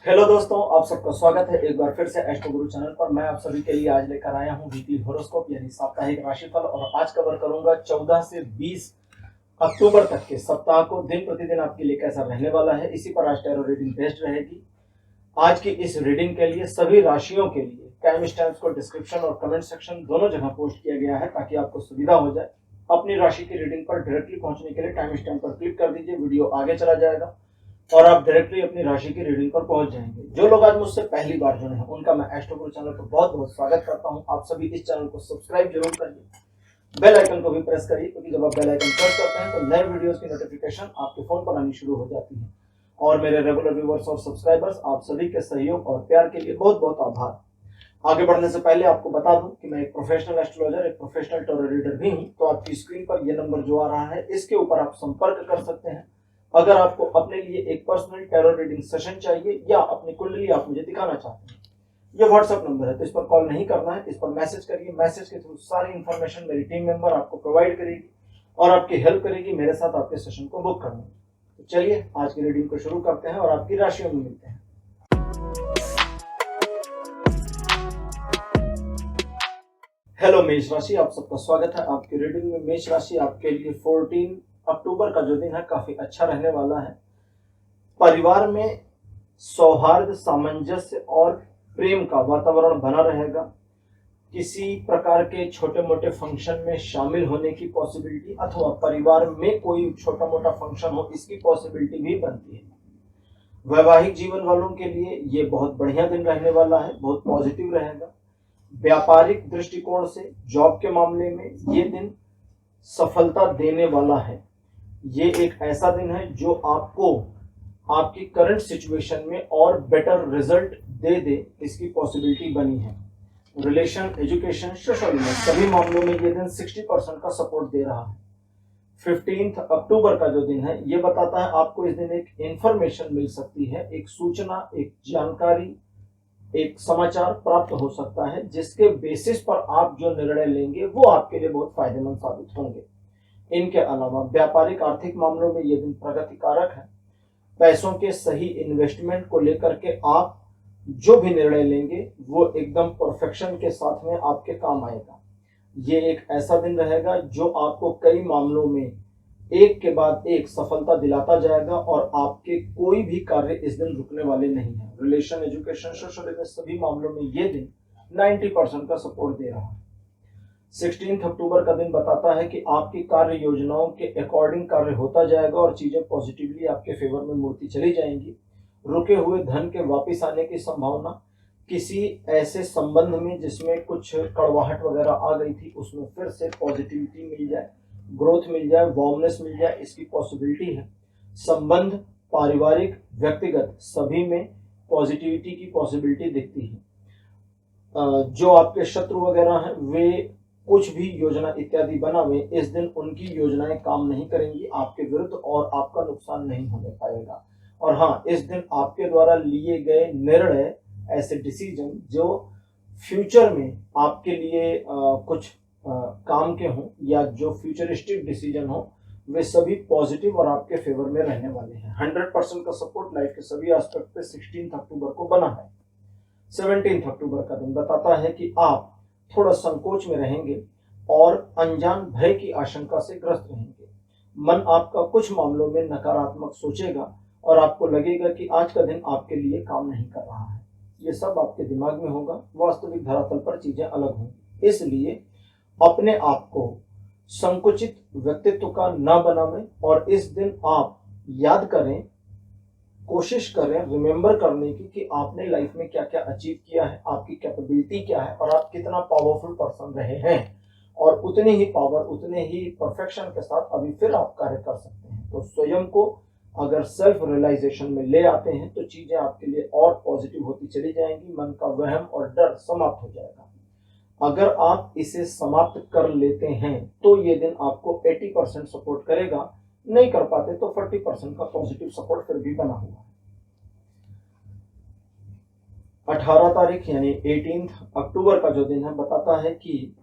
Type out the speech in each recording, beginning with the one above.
Hello दोस्तों, आप सबका स्वागत है एक बार फिर से एस्ट्रो गुरु चैनल पर। मैं आप सभी के लिए आज लेकर आया हूं वीकली हॉरोस्कोप यानी साप्ताहिक राशिफल। और आज कवर करूंगा 14 से 20 अक्टूबर तक के सप्ताह को दिन प्रतिदिन आपके लिए कैसा रहने वाला है। इसी पर आज टैरो रीडिंग बेस्ड रहेगी। आज की इस रीडिंग के लिए सभी राशियों के लिए टाइम स्टैम्प्स को डिस्क्रिप्शन और कमेंट सेक्शन दोनों जगह पोस्ट किया गया है ताकि आपको सुविधा हो जाए। अपनी राशि की रीडिंग पर डायरेक्टली पहुंचने के लिए टाइम स्टैम्प पर क्लिक कर दीजिए, वीडियो आगे चला जाएगा और आप डायरेक्टली अपनी राशि की रीडिंग पर पहुंच जाएंगे। जो लोग आज मुझसे पहली बार जुड़े हैं उनका मैं एस्ट्रो गुरु चैनल पर बहुत बहुत स्वागत करता हूं। आप सभी इस चैनल को सब्सक्राइब जरूर करिए, बेल आइकन को भी प्रेस करिए, क्योंकि जब आप बेल आइकन प्रेस करते हैं तो नए वीडियोस की नोटिफिकेशन आपके फोन पर आनी शुरू हो जाती है। और मेरे रेगुलर व्यूअर्स और सब्सक्राइबर्स, आप सभी के सहयोग और प्यार के लिए बहुत बहुत आभार। आगे बढ़ने से पहले आपको बता दूं कि मैं एक प्रोफेशनल एस्ट्रोलॉजर, एक प्रोफेशनल टैरो रीडर भी हूं। तो आपकी स्क्रीन पर यह नंबर जो आ रहा है इसके ऊपर आप संपर्क कर सकते हैं अगर आपको अपने लिए एक पर्सनल टैरो रीडिंग सेशन चाहिए या अपनी कुंडली आप मुझे दिखाना चाहते हैं। ये व्हाट्सएप नंबर है, तो इस पर कॉल नहीं करना है, इस पर मैसेज करिए। मैसेज के थ्रू सारी इंफॉर्मेशन मेरी टीम मेंबर आपको प्रोवाइड करेगी और आपकी हेल्प करेगी मेरे साथ आपके सेशन को बुक करने में। तो चलिए आज की रीडिंग को शुरू करते हैं और आपकी राशियों में मिलते हैं। हेलो मेष राशि, आप सबका स्वागत है आपकी रीडिंग में। मेष राशि आपके लिए 14 अक्टूबर का जो दिन है काफी अच्छा रहने वाला है। परिवार में सौहार्द, सामंजस्य और प्रेम का वातावरण बना रहेगा। किसी प्रकार के छोटे मोटे फंक्शन में शामिल होने की पॉसिबिलिटी अथवा परिवार में कोई छोटा मोटा फंक्शन हो इसकी पॉसिबिलिटी भी बनती है। वैवाहिक जीवन वालों के लिए ये बहुत बढ़िया दिन रहने वाला है, बहुत पॉजिटिव रहेगा। व्यापारिक दृष्टिकोण से जॉब के मामले में ये दिन सफलता देने वाला है। ये एक ऐसा दिन है जो आपको आपकी करंट सिचुएशन में और बेटर रिजल्ट दे दे, इसकी पॉसिबिलिटी बनी है। रिलेशन, एजुकेशन, सोशल में सभी मामलों में ये दिन 60% का सपोर्ट दे रहा है। 15 अक्टूबर का जो दिन है ये बताता है आपको इस दिन एक इंफॉर्मेशन मिल सकती है, एक सूचना, एक जानकारी, एक समाचार प्राप्त हो सकता है जिसके बेसिस पर आप जो निर्णय लेंगे वो आपके लिए बहुत फायदेमंद साबित होंगे। इनके अलावा व्यापारिक आर्थिक मामलों में यह दिन प्रगति कारक है। पैसों के सही इन्वेस्टमेंट को लेकर के आप जो भी निर्णय लेंगे वो एकदम परफेक्शन के साथ में आपके काम आएगा। ये एक ऐसा दिन रहेगा जो आपको कई मामलों में एक के बाद एक सफलता दिलाता जाएगा और आपके कोई भी कार्य इस दिन रुकने वाले नहीं है। रिलेशन, एजुकेशन, सोशल में सभी मामलों में ये दिन 90% का सपोर्ट दे रहा है। 16 अक्टूबर का दिन बताता है कि आपकी कार्य योजनाओं के अकॉर्डिंग कार्य होता जाएगा और चीजें पॉजिटिवली आपके फेवर में मुड़ती चली जाएंगी। रुके हुए धन के वापस आने की संभावना, किसी ऐसे संबंध में जिसमें कुछ कड़वाहट वगैरह आ गई थी उसमें फिर से पॉजिटिविटी मिल जाए, ग्रोथ मिल जाए, वार्मनेस मिल जाए, इसकी पॉसिबिलिटी है। संबंध, पारिवारिक, व्यक्तिगत सभी में पॉजिटिविटी की पॉसिबिलिटी दिखती है। जो आपके शत्रु वगैरह हैं वे कुछ भी योजना इत्यादि बनावे, इस दिन उनकी योजनाएं काम नहीं करेंगी आपके विरुद्ध और आपका नुकसान नहीं होने पाएगा। और हाँ, इस दिन आपके द्वारा लिए गए निर्णय, ऐसे डिसीजन जो फ्यूचर में आपके लिए कुछ काम के हों या जो फ्यूचरिस्टिक डिसीजन हो, वे सभी पॉजिटिव और आपके फेवर में रहने वाले हैं। 100% का सपोर्ट लाइफ के सभी एस्पेक्ट पे 16 अक्टूबर को बना है। 17 अक्टूबर का दिन बताता है कि आप थोड़ा संकोच में रहेंगे और अनजान भय की आशंका से ग्रस्त रहेंगे। मन आपका कुछ मामलों में नकारात्मक सोचेगा और आपको लगेगा कि आज का दिन आपके लिए काम नहीं कर रहा है। ये सब आपके दिमाग में होगा, वास्तविक धरातल पर चीजें अलग होंगी। इसलिए अपने आप को संकुचित व्यक्तित्व का न बनावें और इस दिन आप याद करें, कोशिश करें रिमेंबर करने की कि आपने लाइफ में क्या क्या अचीव किया है, आपकी कैपेबिलिटी क्या है और आप कितना पावरफुल पर्सन रहे हैं। और उतने ही पावर, उतने ही परफेक्शन के साथ अभी फिर आप कार्य कर सकते हैं। तो स्वयं को अगर सेल्फ रियलाइजेशन में ले आते हैं तो चीजें आपके लिए और पॉजिटिव होती चली जाएंगी। मन का वहम और डर समाप्त हो जाएगा। अगर आप इसे समाप्त कर लेते हैं तो ये दिन आपको 80% सपोर्ट करेगा, नहीं कर पाते तो 40% का पॉजिटिव सपोर्ट फिर भी बना हुआ है। 18 तारीख यानी 18 अक्टूबर का जो दिन है बताता है कि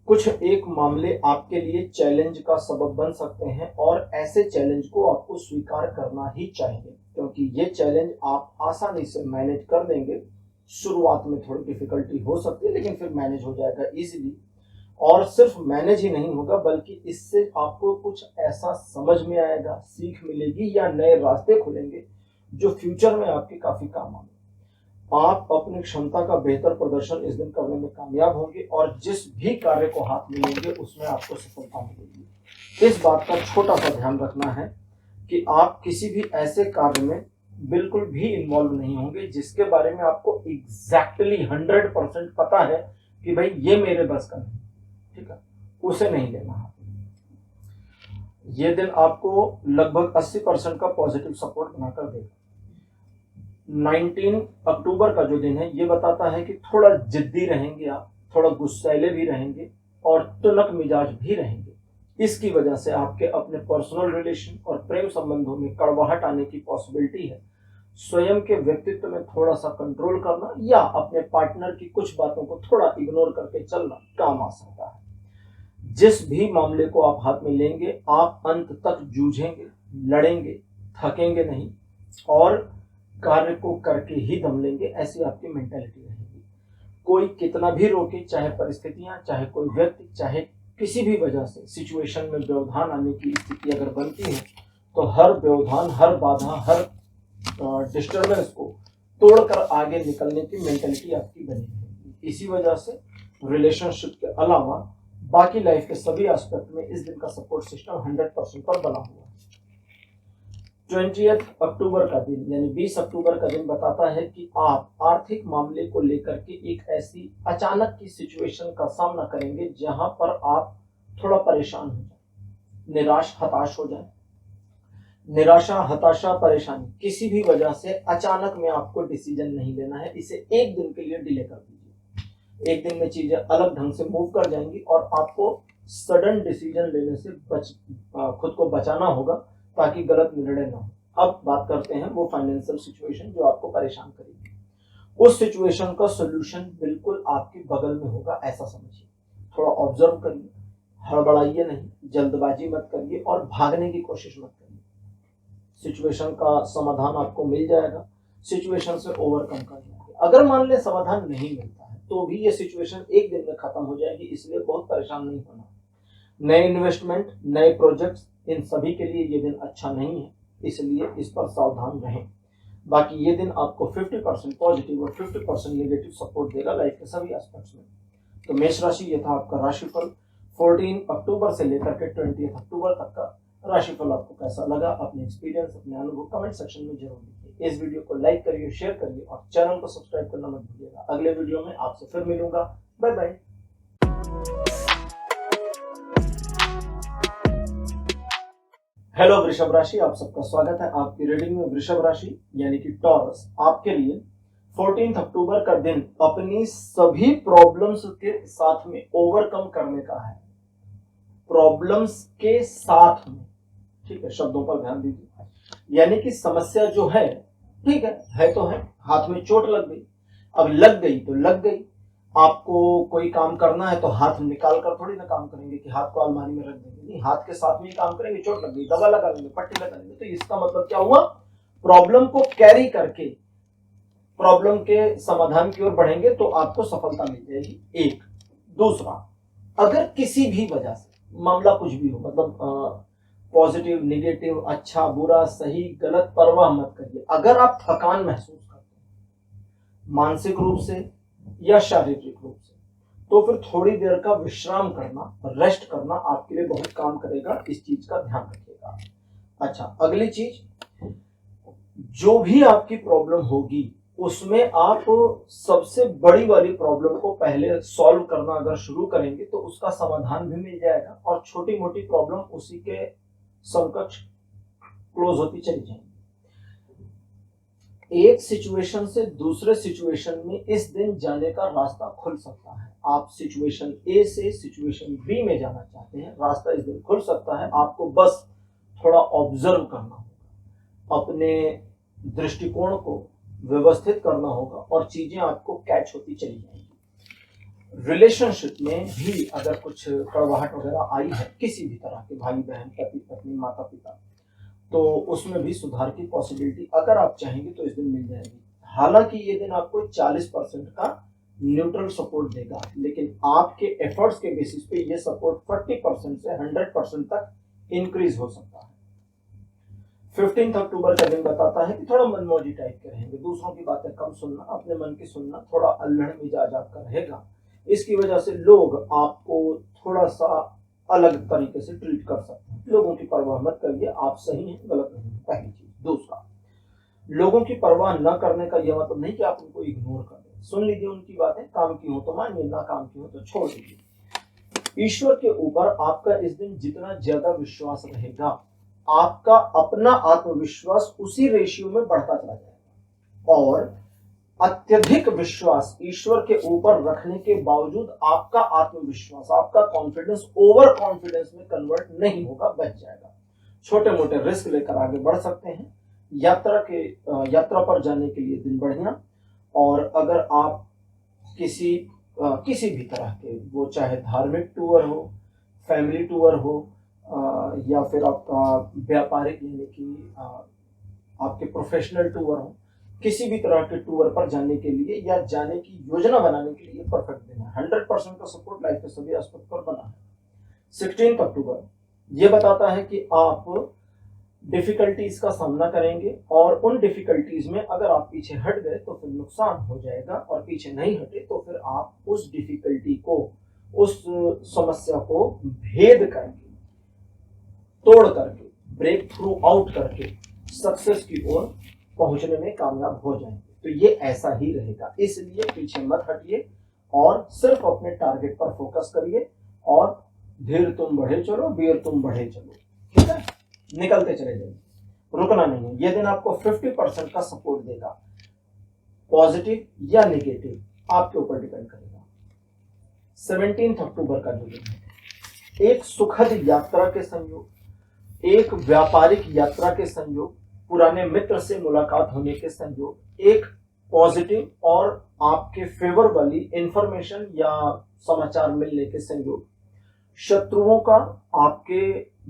कुछ एक मामले आपके लिए चैलेंज का सबब बन सकते हैं और ऐसे चैलेंज को आपको स्वीकार करना ही चाहिए, क्योंकि क्योंकि ये चैलेंज आप आसानी से मैनेज कर देंगे। शुरुआत में थोड़ी डिफिकल्टी हो सकती है, लेकिन फिर मैनेज हो जाएगा इजीली। और सिर्फ मैनेज ही नहीं होगा, बल्कि इससे आपको कुछ ऐसा समझ में आएगा, सीख मिलेगी या नए रास्ते खुलेंगे जो फ्यूचर में आपके काफी काम आएंगे। आप अपनी क्षमता का बेहतर प्रदर्शन इस दिन करने में कामयाब होंगे और जिस भी कार्य को हाथ में लेंगे उसमें आपको सफलता मिलेगी। इस बात का छोटा सा ध्यान रखना है कि आप किसी भी ऐसे कार्य में बिल्कुल भी इन्वॉल्व नहीं होंगे जिसके बारे में आपको एग्जैक्टली 100% पता है कि भाई ये मेरे बस का नहीं, ठीक है, उसे नहीं लेना है। ये दिन आपको लगभग 80% का पॉजिटिव सपोर्ट बनाकर देगा। 19 अक्टूबर का जो दिन है ये बताता है कि थोड़ा जिद्दी रहेंगे आप, थोड़ा गुस्सैले भी रहेंगे और तुनक मिजाज भी रहेंगे। इसकी वजह से आपके अपने पर्सनल रिलेशन और प्रेम संबंधों में कड़वाहट आने की पॉसिबिलिटी है। स्वयं के व्यक्तित्व में थोड़ा सा कंट्रोल करना या अपने पार्टनर की कुछ बातों को थोड़ा इग्नोर करके चलना काम आ सकता है। जिस भी मामले को आप हाथ में लेंगे आप अंत तक जूझेंगे, लड़ेंगे, थकेंगे नहीं और कार्य को करके ही दम लेंगे, ऐसी आपकी मेंटालिटी रहेगी। कोई कितना भी रोके, चाहे परिस्थितियां, चाहे कोई व्यक्ति, चाहे किसी भी वजह से सिचुएशन में व्यवधान आने की स्थिति अगर बनती है तो हर व्यवधान, हर बाधा, हर डिस्टर्बेंस को तोड़कर आगे निकलने की मेंटालिटी आपकी बनी रहेगी। इसी वजह से रिलेशनशिप के अलावा बाकी लाइफ के सभी एस्पेक्ट में इस दिन का सपोर्ट सिस्टम 100% पर बना हुआ है। 20 अक्टूबर का दिन यानी 20 अक्टूबर का दिन बताता है कि आप आर्थिक मामले को लेकर के एक ऐसी अचानक की सिचुएशन का सामना करेंगे जहां पर आप थोड़ा परेशान हो जाए, निराश हताश हो जाए। निराशा, हताशा, परेशानी किसी भी वजह से अचानक में आपको डिसीजन नहीं लेना है, इसे एक दिन के लिए डिले कर दीजिए। एक दिन में चीजें अलग ढंग से मूव कर जाएंगी और आपको सडन डिसीजन लेने से खुद को बचाना होगा ताकि गलत निर्णय ना हो। अब बात करते हैं वो फाइनेंशियल सिचुएशन जो आपको परेशान करेगी। उस सिचुएशन का सोल्यूशन बिल्कुल आपके बगल में होगा, ऐसा समझिए। थोड़ा ऑब्जर्व करिए, हड़बड़ाइए नहीं, जल्दबाजी मत करिए और भागने की कोशिश मत करिए। सिचुएशन का समाधान आपको मिल जाएगा, सिचुएशन से ओवरकम कर जाएंगे। अगर मान ले समाधान नहीं मिलता है तो भी ये सिचुएशन एक दिन में खत्म हो जाएगी, इसलिए बहुत परेशान नहीं होना। नए इन्वेस्टमेंट, नए प्रोजेक्ट्स, इन सभी के लिए ये दिन अच्छा नहीं है, इसलिए इस पर सावधान रहें। बाकी ये दिन आपको 50% पॉजिटिव और 50% नेगेटिव सपोर्ट देगा लाइफ के सभी एस्पेक्ट्स में। तो मेष राशि, ये था आपका राशिफल 14 अक्टूबर से लेकर के 20 अक्टूबर तक का राशिफल। आपको कैसा लगा? अपने एक्सपीरियंस, अपने अनुभव कमेंट सेक्शन में जरूर लिखिए। इस वीडियो को लाइक करिए, शेयर करिए और चैनल को सब्सक्राइब करना मत भूलिएगा। अगले वीडियो में आपसे फिर मिलूंगा। Bye bye. हेलो वृषभ राशि, आप सबका स्वागत है आपकी रीडिंग में। वृषभ राशि यानी कि टॉरस, आपके लिए 14 अक्टूबर का दिन अपनी सभी प्रॉब्लम्स के साथ में ओवरकम करने का है। प्रॉब्लम्स के साथ में, ठीक है, शब्दों पर ध्यान दीजिए। यानी कि समस्या जो है, ठीक है तो है, हाथ में चोट लग गई, अब लग गई तो लग गई। आपको कोई काम करना है तो हाथ निकाल कर थोड़ी ना काम करेंगे कि हाथ को अलमारी में रख देंगे, नहीं, हाथ के साथ में ही काम करेंगे। चोट लग गई, दवा लगा लेंगे, पट्टी लगा लेंगे। तो इसका मतलब क्या हुआ? प्रॉब्लम को कैरी करके प्रॉब्लम के समाधान की ओर बढ़ेंगे तो आपको सफलता मिल जाएगी। एक दूसरा, अगर किसी भी वजह से मामला कुछ भी हो, मतलब पॉजिटिव, नेगेटिव, अच्छा, बुरा, सही, गलत, परवाह मत करिए। अगर आप थकान महसूस करते हैं मानसिक रूप से या शारीरिक रूप से, तो फिर थोड़ी देर का विश्राम करना, रेस्ट करना आपके लिए बहुत काम करेगा। इस चीज का ध्यान रखिएगा। अच्छा, अगली चीज, जो भी आपकी प्रॉब्लम होगी उसमें आप सबसे बड़ी वाली प्रॉब्लम को पहले सॉल्व करना अगर शुरू करेंगे तो उसका समाधान भी मिल जाएगा और छोटी मोटी प्रॉब्लम उसी के समकक्ष क्लोज होती चली जाएंगी। एक सिचुएशन से दूसरे सिचुएशन में इस दिन जाने का रास्ता खुल सकता है। आप सिचुएशन ए से सिचुएशन बी में जाना चाहते हैं, रास्ता इस दिन खुल सकता है। आपको बस थोड़ा ऑब्जर्व करना होगा, अपने दृष्टिकोण को व्यवस्थित करना होगा और चीजें आपको कैच होती चली जाएंगी। रिलेशनशिप में भी अगर कुछ कड़वाहट वगैरह आई है किसी भी तरह के, भाई बहन, पति पत्नी, माता पिता, तो उसमें भी सुधार की पॉसिबिलिटी अगर आप चाहेंगे तो इस दिन मिल जाएगी। हालांकि ये दिन आपको 40% का न्यूट्रल सपोर्ट देगा, लेकिन आपके एफर्ट्स के बेसिस पे ये सपोर्ट 40% से 100% तक इंक्रीज हो सकता है। 15 अक्टूबर का दिन बताता है कि थोड़ा मनमौजी टाइप के रहेंगे, दूसरों की बातें कम सुनना, अपने मन की सुनना, थोड़ा अल्हड़ मिजाज आपका रहेगा। इसकी वजह से लोग आपको थोड़ा सा अलग तरीके से ट्रीट कर सकते हैं। लोगों की परवाह मत करिए, आप सही हैं, गलत नहीं। पहली चीज। दूसरा, लोगों की परवाह न करने का यह मतलब नहीं कि आप उनको इग्नोर कर दें। सुन लीजिए उनकी बातें, काम की हो तो मानिए, ना काम की हो तो छोड़ दीजिए। ईश्वर के ऊपर आपका इस दिन जितना ज्यादा विश्वास रहेगा, आपका अपना आत्मविश्वास उसी रेशियो में बढ़ता चला जाएगा। और अत्यधिक विश्वास ईश्वर के ऊपर रखने के बावजूद आपका आत्मविश्वास, आपका कॉन्फिडेंस ओवर कॉन्फिडेंस में कन्वर्ट नहीं होगा, बच जाएगा। छोटे मोटे रिस्क लेकर आगे बढ़ सकते हैं। यात्रा पर जाने के लिए दिन बढ़िया। और अगर आप किसी भी तरह के, वो चाहे धार्मिक टूर हो, फैमिली टूर हो, या फिर आपका व्यापारिक यानी कि आपके प्रोफेशनल टूर हो, किसी भी तरह के टूर पर जाने के लिए या जाने की योजना बनाने के लिए परफेक्ट दिन है। 100% का सपोर्ट लाइफ के सभी एस्पेक्ट पर बना है। 16 अक्टूबर ये बताता है कि आप डिफिकल्टीज का सामना करेंगे, और उन डिफिकल्टीज में अगर आप पीछे हट गए तो फिर नुकसान हो जाएगा, और पीछे नहीं हटे तो फिर आप उस डिफिकल्टी को, उस समस्या को भेद करके, तोड़ करके, ब्रेक थ्रू आउट करके सक्सेस की ओर पहुंचने में कामयाब हो जाएंगे। तो ये ऐसा ही रहेगा, इसलिए पीछे मत हटिए और सिर्फ अपने टारगेट पर फोकस करिए, और धीर तुम बढ़े चलो, वीर तुम बढ़े चलो। ठीक है, निकलते चले जाइए, रुकना नहीं है। यह दिन आपको 50% का सपोर्ट देगा, पॉजिटिव या नेगेटिव आपके ऊपर डिपेंड करेगा। 17 अक्टूबर का जो दिन है, एक सुखद यात्रा के संयोग, एक व्यापारिक यात्रा के संयोग, पुराने मित्र से मुलाकात होने के संयोग, एक पॉजिटिव और आपके फेवर वाली इंफॉर्मेशन या समाचार मिलने के संयोग, शत्रुओं का आपके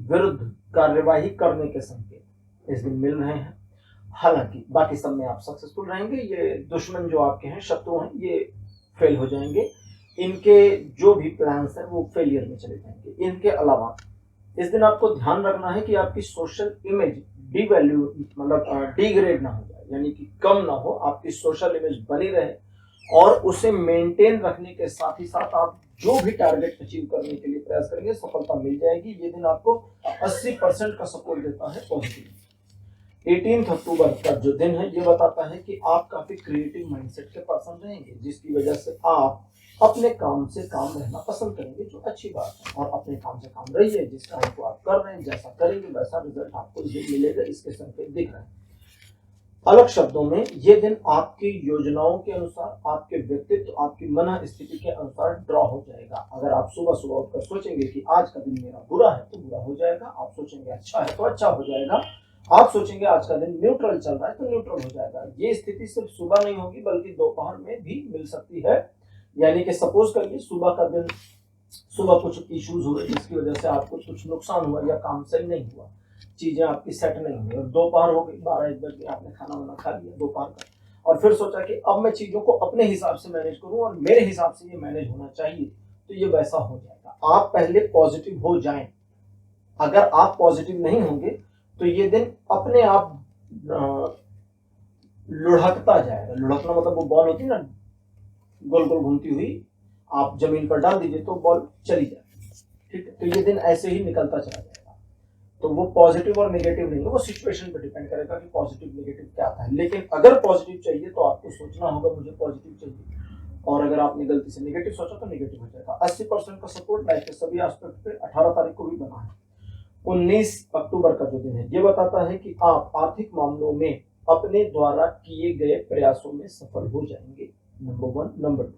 विरुद्ध कार्यवाही करने के संकेत इस दिन मिल रहे हैं। हालांकि बाकी सब में आप सक्सेसफुल रहेंगे। ये दुश्मन जो आपके हैं, शत्रु हैं, ये फेल हो जाएंगे। इनके जो भी प्लान्स हैं वो फेलियर में चले जाएंगे। इनके अलावा इस दिन आपको ध्यान रखना है कि आपकी सोशल इमेज डिग्रेड ना हो जाए, यानी कि कम ना हो, आपकी सोशल इमेज बनी रहे, और उसे मेंटेन रखने के साथ ही साथ आप जो भी टारगेट अचीव करने के लिए प्रयास करेंगे, सफलता मिल जाएगी। ये दिन आपको 80% का सपोर्ट देता है पॉजिटिव। 18 अक्टूबर का जो दिन है, ये बताता है कि आप काफी क्रिएटिव माइंडसेट के पर्सन रहेंगे, जिसकी वजह से आप अपने काम से काम रहना पसंद करेंगे, जो अच्छी बात है। और अपने काम से काम रहिए, जिस काम को आप कर रहे हैं, जैसा करेंगे वैसा रिजल्ट आपको मिलेगा, इसके संकेत दिख रहे हैं। अलग शब्दों में ये दिन आपकी योजनाओं के अनुसार, आपके व्यक्तित्व, आपकी मन स्थिति के अनुसार ड्रॉ हो जाएगा। अगर आप सुबह सुबह उठकर सोचेंगे कि आज का दिन मेरा बुरा है तो बुरा हो जाएगा, आप सोचेंगे अच्छा है तो अच्छा हो जाएगा, आप सोचेंगे आज का दिन न्यूट्रल चल रहा है तो न्यूट्रल हो जाएगा। ये स्थिति सिर्फ सुबह नहीं होगी बल्कि दोपहर में भी मिल सकती है। यानी कि सपोज करिए सुबह का दिन, सुबह कुछ इश्यूज हुए जिसकी वजह से आपको कुछ नुकसान हुआ या काम सही नहीं हुआ, चीजें आपकी सेट नहीं हुई, और दोपहर हो गई, 12-1 बजे आपने खाना वाना खा लिया दोपहर का, और फिर सोचा कि अब मैं चीजों को अपने हिसाब से मैनेज करूं और मेरे हिसाब से ये मैनेज होना चाहिए, तो ये वैसा हो जाएगा। आप पहले पॉजिटिव हो जाएं। अगर आप पॉजिटिव नहीं होंगे तो ये दिन अपने आप लुढ़कता जाएगा। लुढ़कना मतलब वो बॉल होती है ना, गोल गोल घूमती हुई, आप जमीन पर डाल दीजिए तो बॉल चली जाएगी। ठीक है, तो ये दिन ऐसे ही निकलता चला जाएगा। तो वो पॉजिटिव और नेगेटिव नहीं है, वो सिचुएशन पर डिपेंड करेगा कि पॉजिटिव नेगेटिव क्या आता है। लेकिन अगर पॉजिटिव चाहिए तो आपको सोचना होगा मुझे पॉजिटिव चाहिए, और अगर आपने गलती से नेगेटिव सोचा तो नेगेटिव हो जाएगा। 80% का सपोर्ट लाइफ के सभी एस्पेक्ट पे 18 तारीख को भी बना है। 19 अक्टूबर का जो दिन है, ये बताता है कि आप आर्थिक मामलों में अपने द्वारा किए गए प्रयासों में सफल हो जाएंगे। नंबर 1। नंबर 2,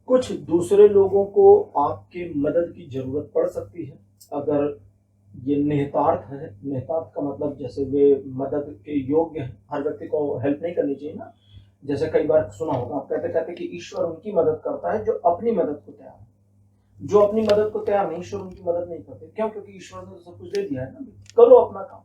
कुछ दूसरे लोगों को आपके मदद की जरूरत पड़ सकती है। अगर ये निहितार्थ है, निहितार्थ का मतलब जैसे वे मदद के योग्य हैं, हर व्यक्ति को हेल्प नहीं करनी चाहिए ना। जैसे कई बार सुना होगा आप कहते कहते कि ईश्वर उनकी मदद करता है जो अपनी मदद को तैयार है। जो अपनी मदद को तैयार नहीं, ईश्वर उनकी मदद नहीं करते। क्यों? क्योंकि ईश्वर ने सब कुछ दे दिया है ना, करो अपना काम।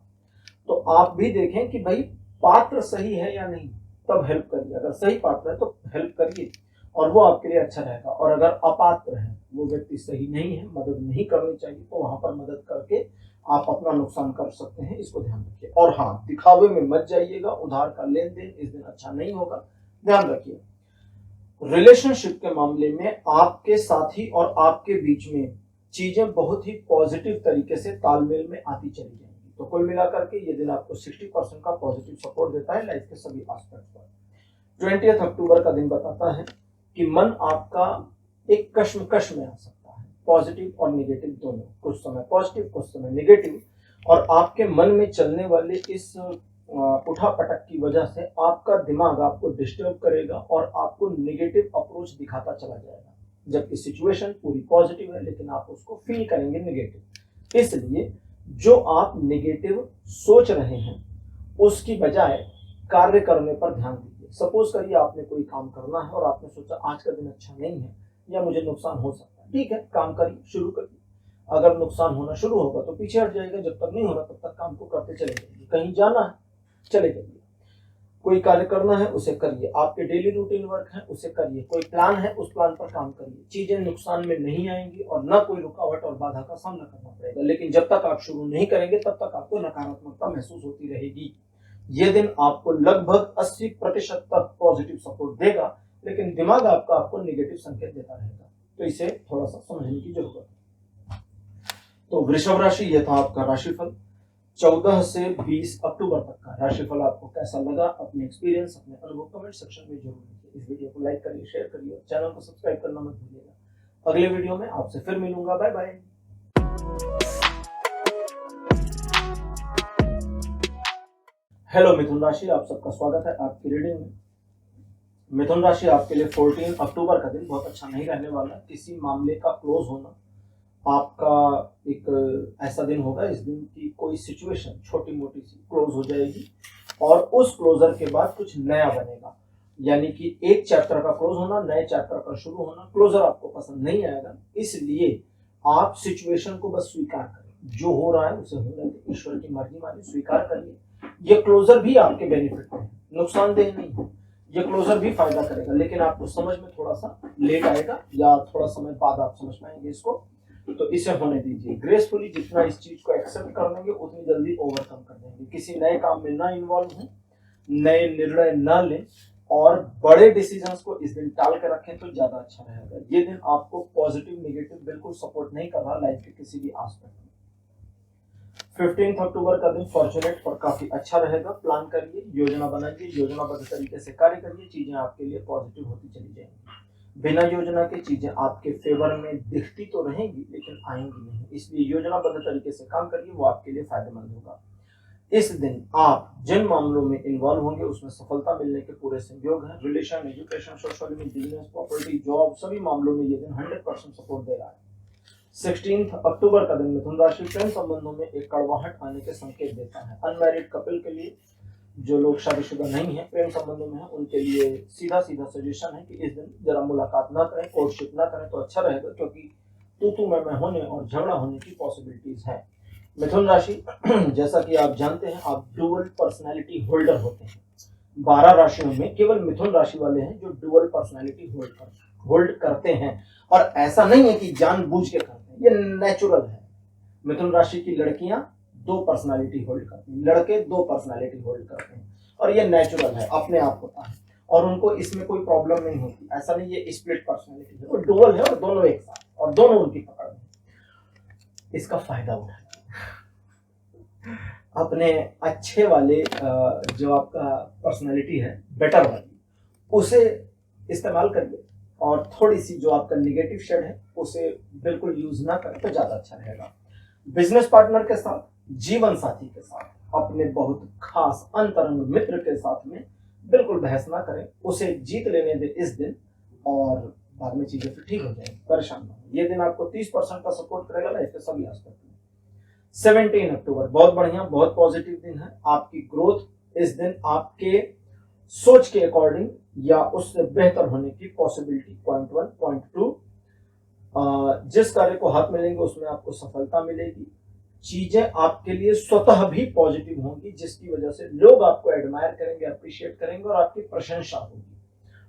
तो आप भी देखें कि भाई पात्र सही है या नहीं, तब हेल्प करिए। अगर सही पात्र है तो हेल्प करिए और वो आपके लिए अच्छा रहेगा। और अगर अपात्र है, वो व्यक्ति सही नहीं है, मदद नहीं करनी चाहिए, तो वहां पर मदद करके आप अपना नुकसान कर सकते हैं, इसको ध्यान रखिए। और हाँ, दिखावे में मत जाइएगा, उधार का लेन देन इस दिन अच्छा नहीं होगा, ध्यान रखिए। रिलेशनशिप के मामले में आपके साथी और आपके बीच में चीजें बहुत ही पॉजिटिव तरीके से तालमेल में आती चली जाएंगी। तो कुल मिलाकर के ये दिन आपको 60% का पॉजिटिव सपोर्ट देता है लाइफ के सभी एस्पेक्ट पर। 20 अक्टूबर का दिन बताता है कि मन आपका एक कश्मकश में आ सकता है, पॉजिटिव और नेगेटिव दोनों, कुछ समय पॉजिटिव कुछ समय नेगेटिव। और आपके मन में चलने वाले इस उठापटक की वजह से आपका दिमाग आपको डिस्टर्ब करेगा और आपको नेगेटिव अप्रोच दिखाता चला जाएगा, जबकि सिचुएशन पूरी पॉजिटिव है, लेकिन आप उसको फील करेंगे नेगेटिव। इसलिए जो आप नेगेटिव सोच रहे हैं उसकी बजाय कार्य करने पर ध्यान दीजिए। सपोज करिए आपने कोई काम करना है और आपने सोचा आज का दिन अच्छा नहीं है या मुझे नुकसान हो सकता है, ठीक है, काम करिए, शुरू करिए। अगर नुकसान होना शुरू होगा तो पीछे हट जाएगा, जब तक नहीं हो रहा तब तक काम को करते चले जाइए। कहीं जाना है, चले जाइए। कोई कार्य करना है उसे करिए, आपके डेली रूटीन वर्क है उसे करिए, कोई प्लान है उस प्लान पर काम करिए। चीजें नुकसान में नहीं आएंगी और न कोई रुकावट और बाधा का सामना करना पड़ेगा। लेकिन जब तक आप शुरू नहीं करेंगे तब तक आपको नकारात्मकता महसूस होती रहेगी। ये दिन आपको लगभग 80% तक पॉजिटिव सपोर्ट देगा, लेकिन दिमाग आपको नेगेटिव संकेत देता रहेगा, तो इसे थोड़ा सा समझने की जरूरत है। तो वृषभ राशि, यह था आपका राशिफल 14 से 20 अक्टूबर तक का। राशिफल आपको कैसा लगा, अपने एक्सपीरियंस, अपने अनुभव कमेंट सेक्शन में जरूर लिखिए। इस वीडियो को लाइक करिए, शेयर करिए और चैनल को सब्सक्राइब करना मत भूलिएगा। अगले वीडियो में आपसे फिर मिलूंगा, बाय बाय। हेलो मिथुन राशि, आप सबका स्वागत है आपकी रीडिंग में। मिथुन राशि, आपके लिए 14 अक्टूबर का दिन बहुत अच्छा नहीं रहने वाला। किसी मामले का क्लोज होना आपका एक ऐसा दिन होगा, इस दिन की कोई सिचुएशन छोटी मोटी सी क्लोज हो जाएगी और उस क्लोजर के बाद कुछ नया बनेगा। यानी कि एक चैप्टर का क्लोज होना, नए चैप्टर का शुरू होना। क्लोजर आपको पसंद नहीं आएगा, इसलिए आप सिचुएशन को बस स्वीकार करें, जो हो रहा है उसे होने दें, ईश्वर की मर्जी मानिए, स्वीकार करिए। ये क्लोजर भी आपके बेनिफिट में है, नुकसानदेह नहीं है। ये क्लोजर भी फायदा करेगा, लेकिन आपको समझ में थोड़ा सा लेट आएगा या थोड़ा समय बाद आप समझ पाएंगे इसको, तो इसे होने दीजिए। ग्रेसफुली जितना इस चीज को एक्सेप्ट कर लेंगे उतनी जल्दी ओवरकम कर देंगे। किसी नए काम में ना इन्वॉल्व हो, नए निर्णय ना लें और बड़े डिसीजंस को इस दिन टाल कर रखें तो ज्यादा अच्छा रहेगा। ये दिन आपको पॉजिटिव नेगेटिव बिल्कुल सपोर्ट नहीं कर रहा लाइफ के किसी भी एस्पेक्ट में। 15 अक्टूबर का दिन फॉर्चुनेट और काफी अच्छा रहेगा। प्लान करिए, योजना बनाइए, योजनाबद्ध तरीके से कार्य करिए, चीजें आपके लिए पॉजिटिव होती चली जाएंगी। बिना योजना के चीजें आपके फेवर में दिखती तो रहेंगी लेकिन आएंगी नहीं, इसलिए योजनाबद्ध तरीके से काम करिए, वो आपके लिए फायदेमंद होगा। इस दिन आप जिन मामलों में इन्वॉल्व होंगे उसमें सफलता मिलने के पूरे संयोग हैं। Relation, education, social, business, property, job, सभी मामलों में ये दिन 100% सपोर्ट दे रहा है। 16 अक्टूबर का दिन मिथुन राशि, प्रेम संबंधों में एक कड़वाहट आने के संकेत देता है। अनमैरिड कपल के लिए, जो लोग शादीशुदा नहीं है, प्रेम संबंधों में है, उनके लिए सीधा सीधा सजेशन है कि इस दिन जरा मुलाकात ना करें, कोर्टशिप ना करें तो अच्छा रहेगा, क्योंकि तू मैं होने और झगड़ा होने की पॉसिबिलिटीज है। मिथुन राशि, जैसा कि आप जानते हैं, आप डुअल पर्सनैलिटी होल्डर होते हैं। 12 राशियों में केवल मिथुन राशि वाले हैं जो डुअल पर्सनैलिटी होल्ड करते हैं, और ऐसा नहीं है कि जानबूझ के करते हैं, ये नेचुरल है। मिथुन राशि की लड़कियां 2 पर्सनालिटी होल्ड करती हैं, लड़के 2 पर्सनालिटी होल्ड करते हैं, और ये नेचुरल है, अपने आप होता है, और उनको इसमें कोई प्रॉब्लम नहीं होती। ऐसा नहीं ये स्प्लिट पर्सनालिटी है, वो डुअल है और दोनों एक साथ, और दोनों उनकी पकड़ में। इसका फायदा उठाइए, अपने अच्छे वाले जो आपका पर्सनालिटी है, बेटर वाली, उसे इस्तेमाल करिए, और थोड़ी सी जो आपका निगेटिव शेड है उसे बिल्कुल यूज ना करें तो ज्यादा अच्छा रहेगा। बिजनेस पार्टनर के साथ, जीवन साथी के साथ, अपने बहुत खास अंतरंग मित्र के साथ में बिल्कुल बहस ना करें, उसे जीत लेने दे इस दिन, और बाद में चीजें फिर ठीक हो जाएंगी, परेशान ना हो। ये दिन आपको 30% का सपोर्ट करेगा लाइफ के सभी एस्पेक्ट में। 17 अक्टूबर बहुत बढ़िया, बहुत पॉजिटिव दिन है। आपकी ग्रोथ इस दिन आपके सोच के अकॉर्डिंग या उससे बेहतर होने की पॉसिबिलिटी, पॉइंट 1, पॉइंट 2, जिस कार्य को हाथ में लेंगे उसमें आपको सफलता मिलेगी। चीजें आपके लिए स्वतः भी पॉजिटिव होंगी, जिसकी वजह से लोग आपको एडमायर करेंगे, अप्रिशिएट करेंगे और आपकी प्रशंसा होगी।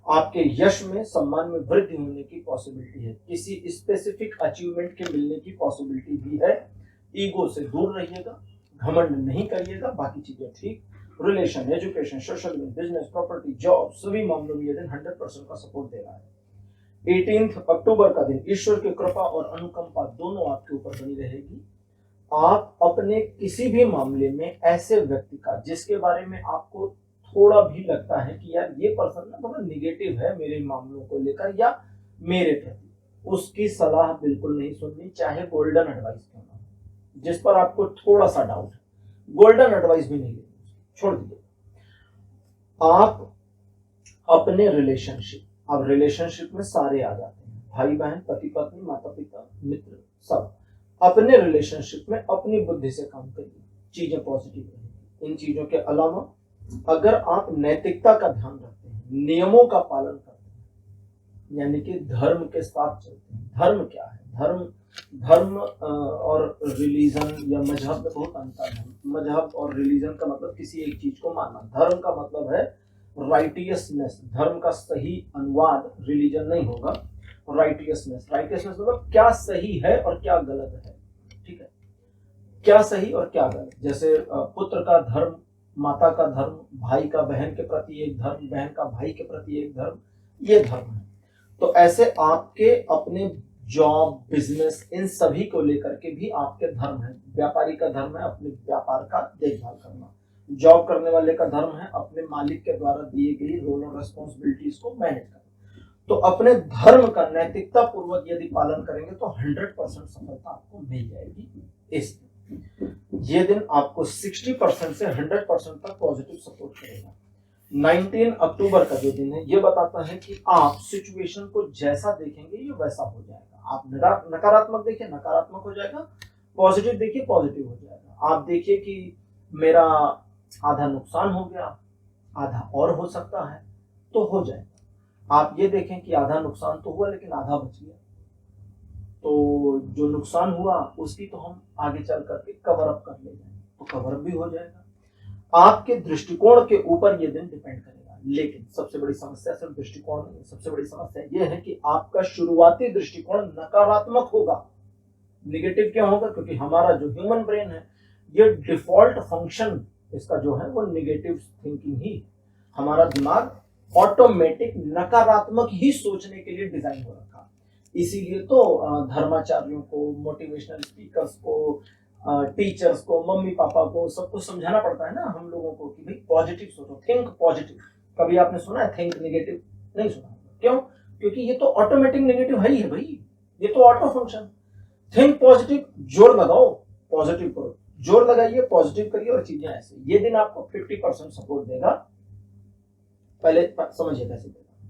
आपके यश में, सम्मान में वृद्धि होने की पॉसिबिलिटी है। किसी स्पेसिफिक अचीवमेंट के मिलने की पॉसिबिलिटी भी है। ईगो से दूर रहिएगा, घमंड नहीं करिएगा, बाकी चीजें ठीक। Relation, education, social, business, property, job, सभी मामलों में ये दिन 100% का सपोर्ट दे रहा है। 18 अक्टूबर का दिन ईश्वर की कृपा और अनुकंपा दोनों आपके ऊपर बनी रहेगी। आप अपने किसी भी मामले में ऐसे व्यक्ति का, जिसके बारे में आपको थोड़ा भी लगता है कि यार ये पर्सन ना थोड़ा निगेटिव है मेरे मामलों को लेकर या मेरे प्रति, उसकी सलाह बिल्कुल नहीं सुननी, चाहे गोल्डन एडवाइस क्यों ना हो। जिस पर आपको थोड़ा सा डाउट है, गोल्डन एडवाइस भी नहीं लेनी, छोड़ दीजिए। आप अपने रिलेशनशिप, अब रिलेशनशिप में सारे आ जाते हैं, भाई बहन, पति पत्नी, माता पिता, मित्र, सब। अपने रिलेशनशिप में अपनी बुद्धि से काम करिए, चीजें पॉजिटिव रहेंगी। इन चीजों के अलावा अगर आप नैतिकता का ध्यान रखते हैं, नियमों का पालन करते हैं, यानी कि धर्म के साथ चलते हैं। धर्म क्या है? धर्म और रिलीजन या मजहब में बहुत अंतर है। मजहब और रिलीजन का मतलब किसी एक चीज को मानना, धर्म का मतलब है राइटियसनेस। धर्म का सही अनुवाद रिलीजन नहीं होगा, राइटियसनेस। राइटियसनेस मतलब क्या सही है और क्या गलत है, ठीक है, क्या सही और क्या गलत। जैसे पुत्र का धर्म, माता का धर्म, भाई का बहन के प्रति एक धर्म, बहन का भाई के प्रति एक धर्म, ये धर्म है। तो ऐसे आपके अपने जॉब, बिजनेस, इन सभी को लेकर के भी आपके धर्म है। व्यापारी का धर्म है अपने व्यापार का देखभाल करना। जॉब करने वाले का धर्म है अपने मालिक के द्वारा दिए गई रोल और रेस्पॉन्सिबिलिटीज को मैनेज करना। तो अपने धर्म का नैतिकता पूर्वक यदि पालन करेंगे तो 100% सफलता आपको मिल जाएगी। इस ये दिन आपको 60% से 100% तक पॉजिटिव सपोर्ट करेगा। 19 अक्टूबर का जो दिन है, ये बताता है कि आप सिचुएशन को जैसा देखेंगे ये वैसा हो जाएगा। आप नकारात्मक देखिए, नकारात्मक हो जाएगा, पॉजिटिव देखिए, पॉजिटिव हो जाएगा। आप देखिए कि मेरा आधा नुकसान हो गया, आधा और हो सकता है, तो हो जाएगा। आप ये देखें कि आधा नुकसान तो हुआ लेकिन आधा बच गया, तो जो नुकसान हुआ उसकी तो हम आगे चल करके कवर अप कर ले जाएंगे, तो कवर अप भी हो जाएगा। आपके दृष्टिकोण के ऊपर ये दिन डिपेंड करेगा। लेकिन सबसे बड़ी समस्या सिर्फ दृष्टिकोण नहीं, सबसे बड़ी समस्या यह है कि आपका शुरुआती दृष्टिकोण नकारात्मक होगा। निगेटिव क्यों होगा? क्योंकि हमारा जो ह्यूमन ब्रेन है, ये डिफॉल्ट फंक्शन इसका जो है वो निगेटिव थिंकिंग ही। हमारा दिमाग ऑटोमेटिक नकारात्मक ही सोचने के लिए डिजाइन हो रखा। इसीलिए तो धर्माचार्यों को, मोटिवेशनल स्पीकर्स को, टीचर्स को, मम्मी पापा को, सबको समझाना पड़ता है ना हम लोगों को कि भाई पॉजिटिव सोचो, थिंक पॉजिटिव। कभी आपने सुना है थिंक नेगेटिव? नहीं सुना। क्यों? क्योंकि ये तो ऑटोमेटिक नेगेटिव है ही है भाई, ये तो ऑटो फंक्शन। थिंक पॉजिटिव, जोर लगाओ, पॉजिटिव करो, जोर लगाइए, पॉजिटिव करिए और चीजें ऐसे। ये दिन आपको 50% सपोर्ट देगा। पहले समझिए कैसे देगा।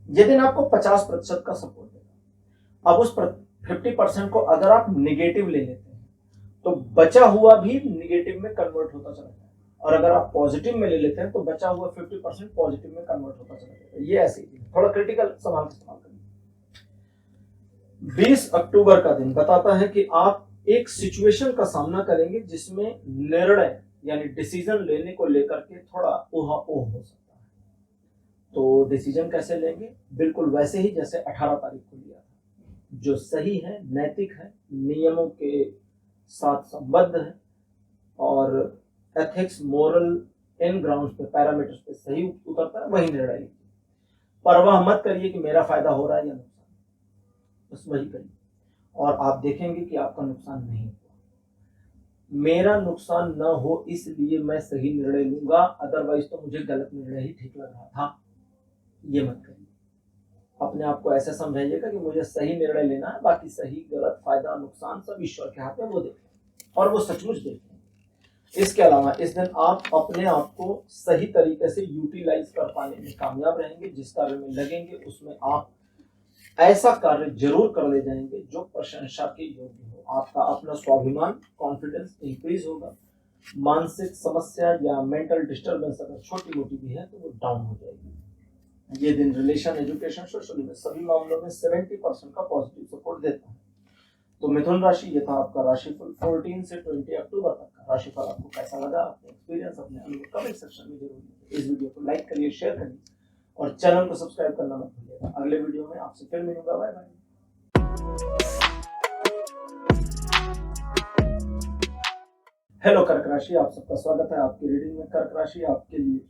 ये दिन आपको 50% का सपोर्ट देगा। अब उस 50% को अगर आप निगेटिव ले लेते हैं तो बचा हुआ भी निगेटिव में कन्वर्ट होता चला जाएगा, और अगर आप पॉजिटिव में ले लेते हैं तो बचा हुआ 50% पॉजिटिव में कन्वर्ट होता चला जाएगा। ये ऐसे ही थोड़ा क्रिटिकल सवाल इस्तेमाल करिए। 20 अक्टूबर का दिन बताता है कि आप एक सिचुएशन का सामना करेंगे जिसमें निर्णय यानी डिसीजन लेने को लेकर के थोड़ा ऊहापोह हो सकता है। तो डिसीजन कैसे लेंगे? बिल्कुल वैसे ही जैसे 18 तारीख को लिया था, जो सही है, नैतिक है, नियमों के साथ संबद्ध है और एथिक्स, मोरल, इन ग्राउंड्स पे, पैरामीटर्स पे सही उतरता है, वही निर्णय लीजिए। परवाह मत करिए कि मेरा फायदा हो रहा है या नुकसान, बस वही करिए और आप देखेंगे कि आपका नुकसान नहीं हुआ। मेरा नुकसान न हो इसलिए मैं सही निर्णय लूंगा, अदरवाइज तो मुझे गलत निर्णय ही ठीक लग रहा था, ये मत करिए। अपने आप को ऐसे समझाइएगा कि मुझे सही निर्णय लेना है, बाकी सही गलत, फायदा नुकसान सब ईश्वर के हाथ में, वो देखें और वो सचमुच देखें। इसके अलावा इस दिन आप अपने आप को सही तरीके से यूटिलाइज कर पाने में कामयाब रहेंगे। जिस कार्य में लगेंगे उसमें आप ऐसा कार्य जरूर कर ले जाएंगे जो प्रशंसा के योग्य हो। आपका अपना स्वाभिमान, कॉन्फिडेंस इंक्रीज होगा। मानसिक समस्या या मेंटल डिस्टर्बेंस अगर छोटी मोटी भी है तो वो डाउन हो जाएगी। ये दिन रिलेशन, एजुकेशन, सोशल में सभी मामलों में 70% का पॉजिटिव सपोर्ट देता है। तो मिथुन राशि, ये था आपका राशिफल 14 से 20 अक्टूबर तक का राशिफल। आपको कैसा लगा, अपने एक्सपीरियंस, अपने अनुभव कमेंट सेक्शन में जरूर लिखिए। इस वीडियो को लाइक करिए, शेयर करिए और चैनल को सब्सक्राइब करना मत भूलिएगा। अगले वीडियो में आपसे फिर मिलूंगा। Bye bye. हेलो कर्क राशि, आप सबका स्वागत है आपकी रीडिंग में। कर्क राशि आपके लिए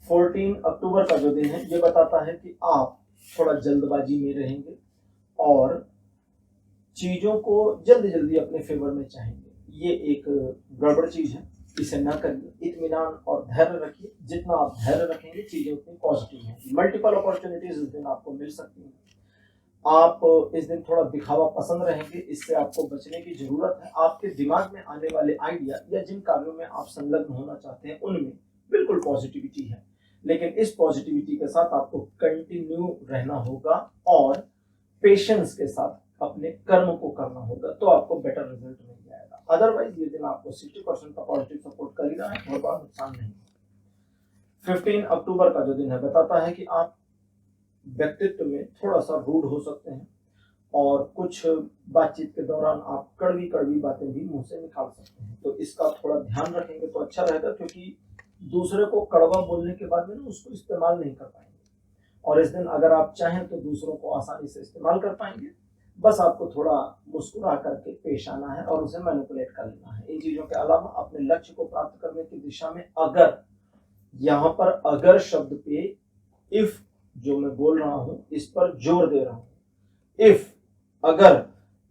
14 अक्टूबर का जो दिन है, ये बताता है कि आप थोड़ा जल्दबाजी में रहेंगे और चीजों को जल्दी जल्दी अपने फेवर में चाहेंगे। ये एक गड़बड़ चीज है, इसे ना करिए। इत्मीनान और धैर्य रखिए। जितना आप धैर्य रखेंगे, चीजें उतनी पॉजिटिव हैं। मल्टीपल अपॉर्चुनिटीज इस दिन आपको मिल सकती हैं। आप इस दिन थोड़ा दिखावा पसंद रहेंगे, इससे आपको बचने की जरूरत है। आपके दिमाग में आने वाले आइडिया या जिन कार्यों में आप संलग्न होना चाहते हैं, उनमें बिल्कुल पॉजिटिविटी है, लेकिन इस पॉजिटिविटी के साथ आपको कंटिन्यू रहना होगा और पेशेंस के साथ अपने कर्म को करना होगा, तो आपको बेटर रिजल्ट मिल जाएगा। अदरवाइज ये दिन आपको 60% का पॉजिटिव सपोर्ट कर ही रहा है, बहुत बड़ा नुकसान नहीं। 15 अक्टूबर का जो दिन है, बताता है कि आप व्यक्तित्व में थोड़ा सा रूड हो सकते हैं और कुछ बातचीत के दौरान आप कड़वी कड़वी बातें भी मुंह से निकाल सकते हैं। तो इसका थोड़ा ध्यान रखेंगे तो अच्छा रहेगा, क्योंकि दूसरे को कड़वा बोलने के बाद में ना उसको इस्तेमाल नहीं कर पाएंगे। और इस दिन अगर आप चाहें तो दूसरों को आसानी से इस्तेमाल कर पाएंगे। बस आपको थोड़ा मुस्कुरा करके पेश आना है और उसे मैनिपुलेट कर लेना है। इन चीजों के अलावा अपने लक्ष्य को प्राप्त करने की दिशा में अगर, यहाँ पर अगर शब्द पे इफ जो मैं बोल रहा हूं, इस पर जोर दे रहा हूं। इफ, अगर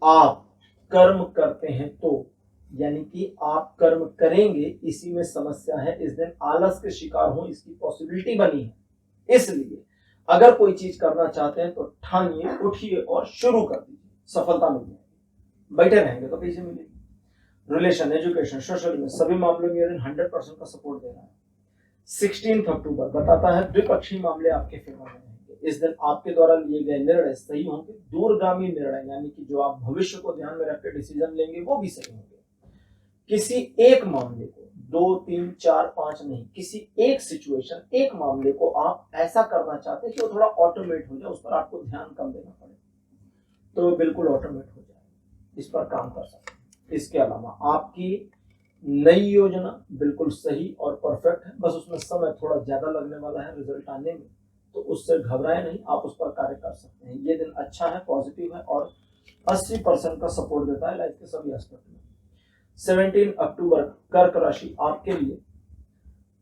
आप कर्म करते हैं तो, यानी कि आप कर्म करेंगे, इसी में समस्या है। इस दिन आलस के शिकार हो, इसकी पॉसिबिलिटी बनी है। इसलिए अगर कोई चीज करना चाहते हैं तो ठानिए, उठिए और शुरू कर दीजिए, सफलता मिल जाएगी। बैठे रहेंगे तो कैसे मिलेगी। रिलेशन, एजुकेशन, सोशल में सभी मामलों में यह दिन 100% का सपोर्ट दे रहा है। 16 अक्टूबर बताता है द्विपक्षीय मामले आपके फेवर में रहेंगे। इस दिन आपके द्वारा लिए गए निर्णय सही होंगे। दूरगामी निर्णय, यानी कि जो आप भविष्य को ध्यान में रखकर डिसीजन लेंगे, वो भी सही होंगे। किसी एक मामले को 2, 3, 4, 5 नहीं, किसी एक सिचुएशन, एक मामले को आप ऐसा करना चाहते हैं कि वो थोड़ा ऑटोमेट हो जाए, उस पर आपको ध्यान कम देना पड़े, तो बिल्कुल ऑटोमेट हो जाए, इस पर काम कर सकते हैं। इसके अलावा आपकी नई योजना बिल्कुल सही और परफेक्ट है, बस उसमें समय थोड़ा ज्यादा लगने वाला है रिजल्ट आने में, तो उससे घबराए नहीं, आप उस पर कार्य कर सकते हैं। ये दिन अच्छा है, पॉजिटिव है और 80% का सपोर्ट देता है लाइफ के सभी एस्पेक्ट में। 17 अक्टूबर कर्क राशि आपके लिए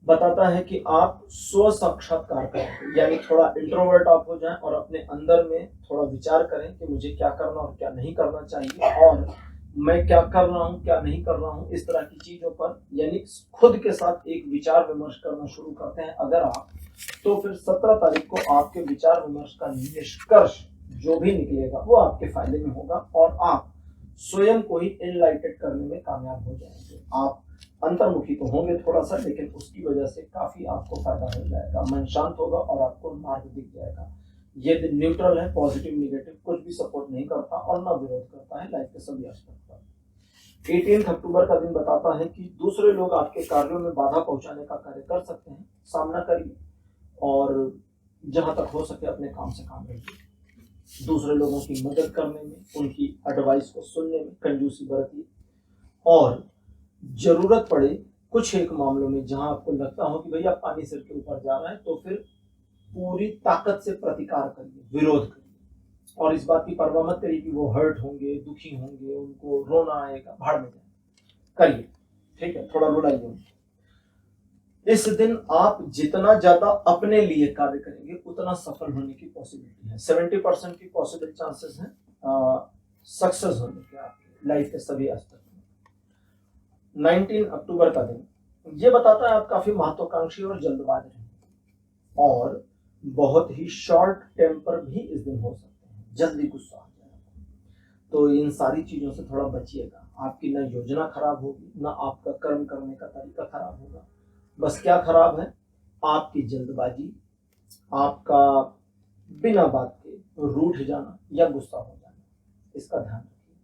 बताता है कि आप स्व साक्षात्कार करें, यानी थोड़ा इंट्रोवर्ट आप हो जाएं और अपने अंदर में थोड़ा विचार करें कि मुझे क्या करना और क्या नहीं करना चाहिए, और मैं क्या कर रहा हूँ, क्या नहीं कर रहा हूँ, इस तरह की चीजों पर, यानी खुद के साथ एक विचार विमर्श करना शुरू करते हैं अगर आप, तो फिर 17 तारीख को आपके विचार विमर्श का निष्कर्ष जो भी निकलेगा वो आपके फायदे में होगा और आप स्वयं को ही इनलाइटेड करने में कामयाब हो जाएंगे। आप अंतर्मुखी तो होंगे थोड़ा सा, लेकिन उसकी वजह से काफी आपको फायदा हो जाएगा। मन शांत होगा और आपको मार्ग दिख जाएगा। ये दिन न्यूट्रल है, पॉजिटिव निगेटिव कुछ भी सपोर्ट नहीं करता और ना विरोध करता है लाइफ के सभी एस्पेक्ट पर। 18 अक्टूबर का दिन बताता है कि दूसरे लोग आपके कार्यों में बाधा पहुंचाने का कार्य कर सकते हैं, सामना करिए और जहां तक हो सके अपने काम से काम रखिए। दूसरे लोगों की मदद करने में, उनकी एडवाइस को सुनने में कंजूसी बरतिए और जरूरत पड़े कुछ एक मामलों में जहां आपको लगता हो कि भैया पानी सिर के ऊपर जा रहा है, तो फिर पूरी ताकत से प्रतिकार करिए, विरोध करिए और इस बात की परवाह मत करिए कि वो हर्ट होंगे, दुखी होंगे, उनको रोना आएगा, भाड़ में जाए, करिए, ठीक है, थोड़ा रुलाइए। इस दिन आप जितना ज्यादा अपने लिए कार्य करेंगे उतना सफल होने की पॉसिबिलिटी है। 70% की पॉसिबल चांसेस हैं सक्सेस होने के आपके लाइफ के सभी एस्पेक्ट में। 19 अक्टूबर का दिन ये बताता है आप काफी महत्वाकांक्षी और जल्दबाज रहेंगे और बहुत ही शॉर्ट टेम्पर भी इस दिन हो सकते हैं, जल्दी गुस्सा आ जाएगा, तो इन सारी चीजों से थोड़ा बचिएगा। आपकी ना योजना खराब होगी, ना आपका कर्म करने का तरीका खराब होगा। बस क्या खराब है, आपकी जल्दबाजी, आपका बिना बात के रूठ जाना या गुस्सा हो जाना, इसका ध्यान रखिए।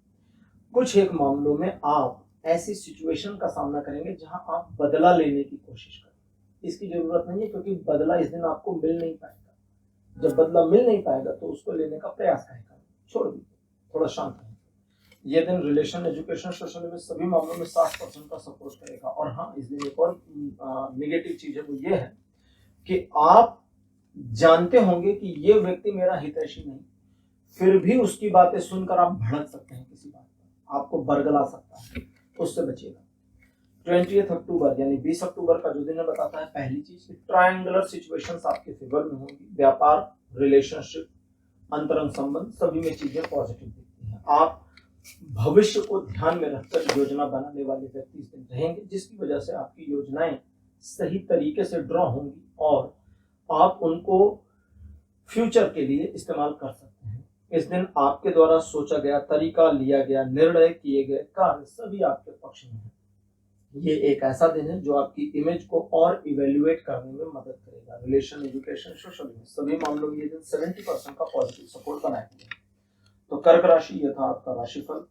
कुछ एक मामलों में आप ऐसी सिचुएशन का सामना करेंगे जहां आप बदला लेने की कोशिश करें, इसकी जरूरत नहीं है, क्योंकि बदला इस दिन आपको मिल नहीं पाएगा। जब बदला मिल नहीं पाएगा तो उसको लेने का प्रयास करें, छोड़ दीजिए, थोड़ा शांत रहें। ये दिन रिलेशन, एजुकेशन, सोशल में सभी मामलों में 60% का सपोर्ट करेगा। और हाँ, इस दिन एक और नेगेटिव चीज है, वो ये है कि आप जानते होंगे कि ये व्यक्ति मेरा हितैषी नहीं, फिर भी उसकी बातें सुनकर आप भड़क सकते हैं, किसी बात पर आपको बरगला सकता है, उससे बचिएगा। 20 अक्टूबर यानी 20 अक्टूबर का जो दिन है बताता है पहली चीज, ट्रायंगुलर सिचुएशंस आपके फेवर में होंगी। व्यापार, रिलेशनशिप, अंतरंग संबंध सभी में चीजें पॉजिटिव दिखती हैं। आप भविष्य को ध्यान में रखकर योजना बनाने वाले व्यक्ति इस दिन रहेंगे, जिसकी वजह से आपकी योजनाएं सही तरीके से ड्रॉ होंगी और आप उनको फ्यूचर के लिए इस्तेमाल कर सकते हैं। इस दिन आपके द्वारा सोचा गया तरीका, लिया गया निर्णय, किए गए कार्य सभी आपके पक्ष में है। ये एक ऐसा दिन है जो आपकी इमेज को और इवेल्युएट करने में मदद करेगा। रिलेशन, एजुकेशन, सोशल में सभी मामलों में ये दिन 70% का पॉजिटिव सपोर्ट बनाएंगे। तो कर्क राशि, ये था आपका राशिफल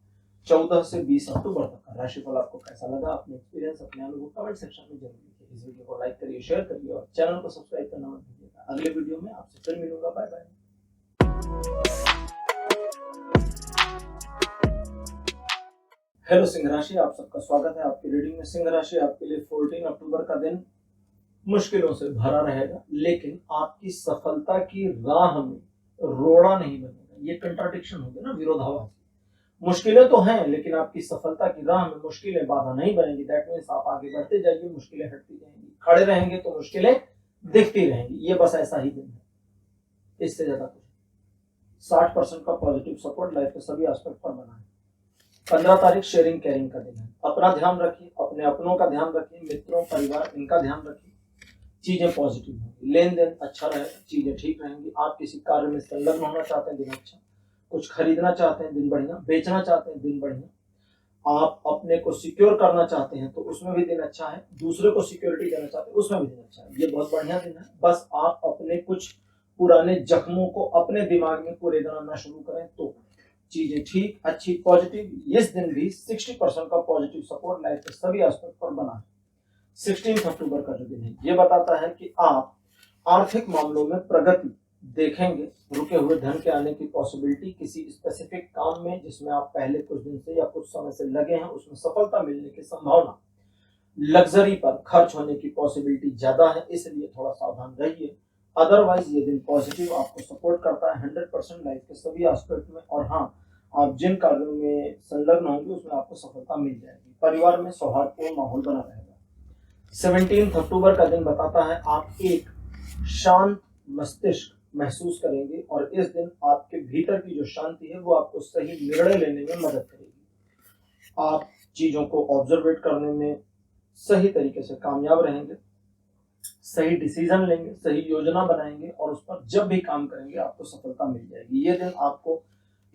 14 से 20 अक्टूबर तक का। राशिफल आपको कैसा लगा, अपने एक्सपीरियंस, अपने अनुभव कमेंट सेक्शन में जरूर लिखिए। इस वीडियो को लाइक करिए, शेयर करिए और चैनल को सब्सक्राइब करना मत भूलिएगा। अगले वीडियो में आपसे फिर मिलूंगा। Bye bye. हेलो सिंह राशि, आप सबका स्वागत है आपकी रीडिंग में। सिंह राशि आपके लिए 14 अक्टूबर का दिन मुश्किलों से भरा रहेगा, लेकिन आपकी सफलता की राह में रोड़ा नहीं बनेगा। ये कंट्राडिक्शन हो गया ना, विरोधाभास। मुश्किलें तो हैं, लेकिन आपकी सफलता की राह में मुश्किलें बाधा नहीं बनेगी। दैट मीन्स आप आगे बढ़ते जाइए, मुश्किलें हटती जाएंगी। खड़े रहेंगे तो मुश्किलें दिखती रहेंगी। ये बस ऐसा ही दिन है, इससे ज्यादा कुछ। 60% का पॉजिटिव सपोर्ट लाइफ के सभी एस्पेक्ट पर बना है। 15 तारीख शेयरिंग केयरिंग का दिन है। अपना ध्यान रखिए, अपने अपनों का ध्यान रखिए, मित्रों, परिवार, इनका ध्यान रखिए। चीजें पॉजिटिव होंगी, लेन देन अच्छा रहेगा, चीजें ठीक रहेंगी। आप किसी कार्य में संलग्न होना चाहते हैं, दिन अच्छा। कुछ खरीदना चाहते हैं, दिन बढ़िया। बेचना चाहते हैं, दिन बढ़िया। आप अपने को सिक्योर करना चाहते हैं तो उसमें भी दिन अच्छा है। दूसरे को सिक्योरिटी देना चाहते हैं, उसमें भी दिन अच्छा है। ये बहुत बढ़िया दिन है। बस आप अपने कुछ पुराने जख्मों को अपने दिमाग में कुरेदना ना शुरू करें तो चीजें ठीक, अच्छी, पॉजिटिव। इस दिन भी 60% का पॉजिटिव सपोर्ट लाइफ के सभी एस्पेक्ट पर बना है। 16 अक्टूबर का जो दिन है ये बताता है कि आप आर्थिक मामलों में प्रगति देखेंगे। रुके हुए धन के आने की पॉसिबिलिटी, किसी स्पेसिफिक काम में जिसमें आप पहले कुछ दिन से या कुछ समय से लगे हैं उसमें सफलता मिलने की संभावना। लग्जरी पर खर्च होने की पॉसिबिलिटी ज्यादा है, इसलिए थोड़ा सावधान रहिए। अदरवाइज ये दिन पॉजिटिव आपको सपोर्ट करता है 100% लाइफ के सभी एस्पेक्ट में। और हाँ, आप जिन कार्यों में संलग्न होंगे उसमें आपको सफलता मिल जाएगी। परिवार में सौहार्दपूर्ण माहौल बना रहेगा। 17 अक्टूबर का दिन बताता है आप एक शांत मस्तिष्क महसूस करेंगे और इस दिन आपके भीतर की जो शांति है वो आपको सही निर्णय लेने में मदद करेगी। आप चीजों को ऑब्जर्वेट करने में सही तरीके से कामयाब रहेंगे, सही डिसीजन लेंगे, सही योजना बनाएंगे और उस पर जब भी काम करेंगे आपको सफलता मिल जाएगी। ये दिन आपको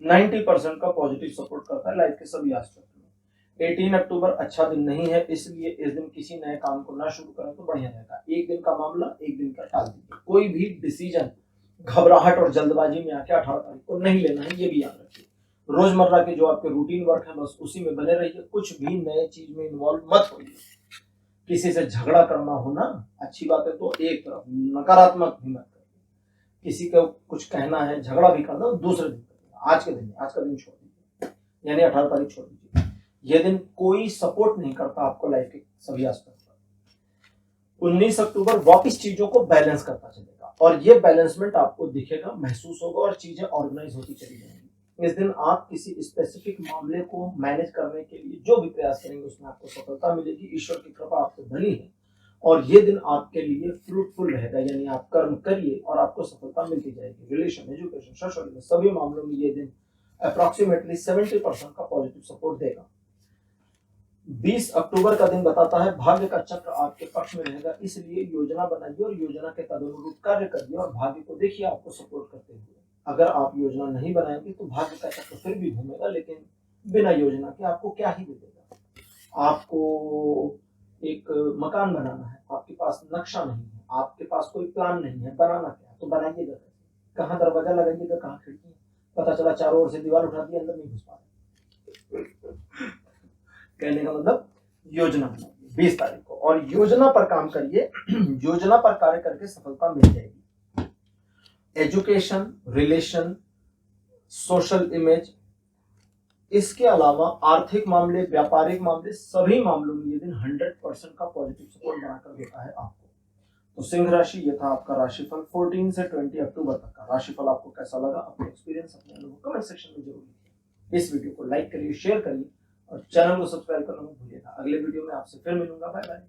90% का पॉजिटिव सपोर्ट करता है लाइफ के सभी एस्पेक्ट में। 18 अक्टूबर अच्छा दिन नहीं है, इसलिए इस दिन किसी नए काम को ना शुरू करें तो बढ़िया रहेगा। एक दिन का मामला एक दिन का टाल दीजिए। कोई भी डिसीजन घबराहट और जल्दबाजी में आके 18 तारीख को नहीं लेना है, ये भी याद रखिए। रोजमर्रा के जो आपके रूटीन वर्क है बस उसी में बने रहिए। कुछ भी नए चीज में इन्वॉल्व मत होइए। किसी से झगड़ा करना हो ना, अच्छी बात है तो एक तरफ, नकारात्मक भी मत करिए। किसी को कुछ कहना है, झगड़ा भी करना हो, दूसरे दिन करिए। आज का दिन छोड़ दीजिए, यानी 18 तारीख छोड़ दीजिए। यह दिन कोई सपोर्ट नहीं करता आपको लाइफ के सभी एस्पेक्ट पर। 19 अक्टूबर वापिस चीजों को बैलेंस करता चलेगा और ये बैलेंसमेंट आपको दिखेगा, महसूस होगा और चीजें ऑर्गेनाइज होती चली जाएंगी। इस दिन आप किसी स्पेसिफिक मामले को मैनेज करने के लिए जो भी प्रयास करेंगे उसमें आपको सफलता मिलेगी। ईश्वर की कृपा आपको बनी है और ये दिन आपके लिए फ्रूटफुल रहेगा, यानी आप कर्म करिए और आपको सफलता मिलती जाएगी। रिलेशन, एजुकेशन, सोशल में सभी मामलों में ये दिन अप्रॉक्सीमेटली 70% का पॉजिटिव सपोर्ट देगा। 20 अक्टूबर का दिन बताता है भाग्य का चक्र आपके पक्ष में रहेगा, इसलिए योजना बनाइए और योजना के तदनुरूप कार्य करिए और भाग्य को देखिए आपको सपोर्ट करते हुए। अगर आप योजना नहीं बनाएंगे तो भाग्य का चक्र फिर भी घूमेगा, लेकिन बिना योजना के आपको क्या ही दे देगा। आपको एक मकान बनाना है, आपके पास नक्शा नहीं है, आपके पास कोई प्लान नहीं है, बनाना क्या, तो बनाइएगा कैसे? कहाँ दरवाजा लगाइएगा, कहाँ खिड़की? पता चला चारों ओर से दीवार उठा दी, अंदर नहीं घुस पा रहे। कहने का मतलब योजना बनाइए 20 तारीख को और योजना पर काम करिए। योजना पर कार्य करके सफलता मिल जाएगी। एजुकेशन, रिलेशन, सोशल इमेज, इसके अलावा आर्थिक मामले, व्यापारिक मामले, सभी मामलों में ये दिन 100% का पॉजिटिव सपोर्ट बनाकर देता है आपको। तो सिंह राशि, ये था आपका राशिफल 14 से 20 अक्टूबर तक का। राशिफल आपको कैसा लगा, अपने एक्सपीरियंस, अपने अनुभव कमेंट सेक्शन में जरूर लिखिए। इस वीडियो को लाइक करिए, शेयर करिए और चैनल को सब्सक्राइब करना मत भूलिएगा। अगले वीडियो में आपसे फिर मिलूंगा। Bye bye.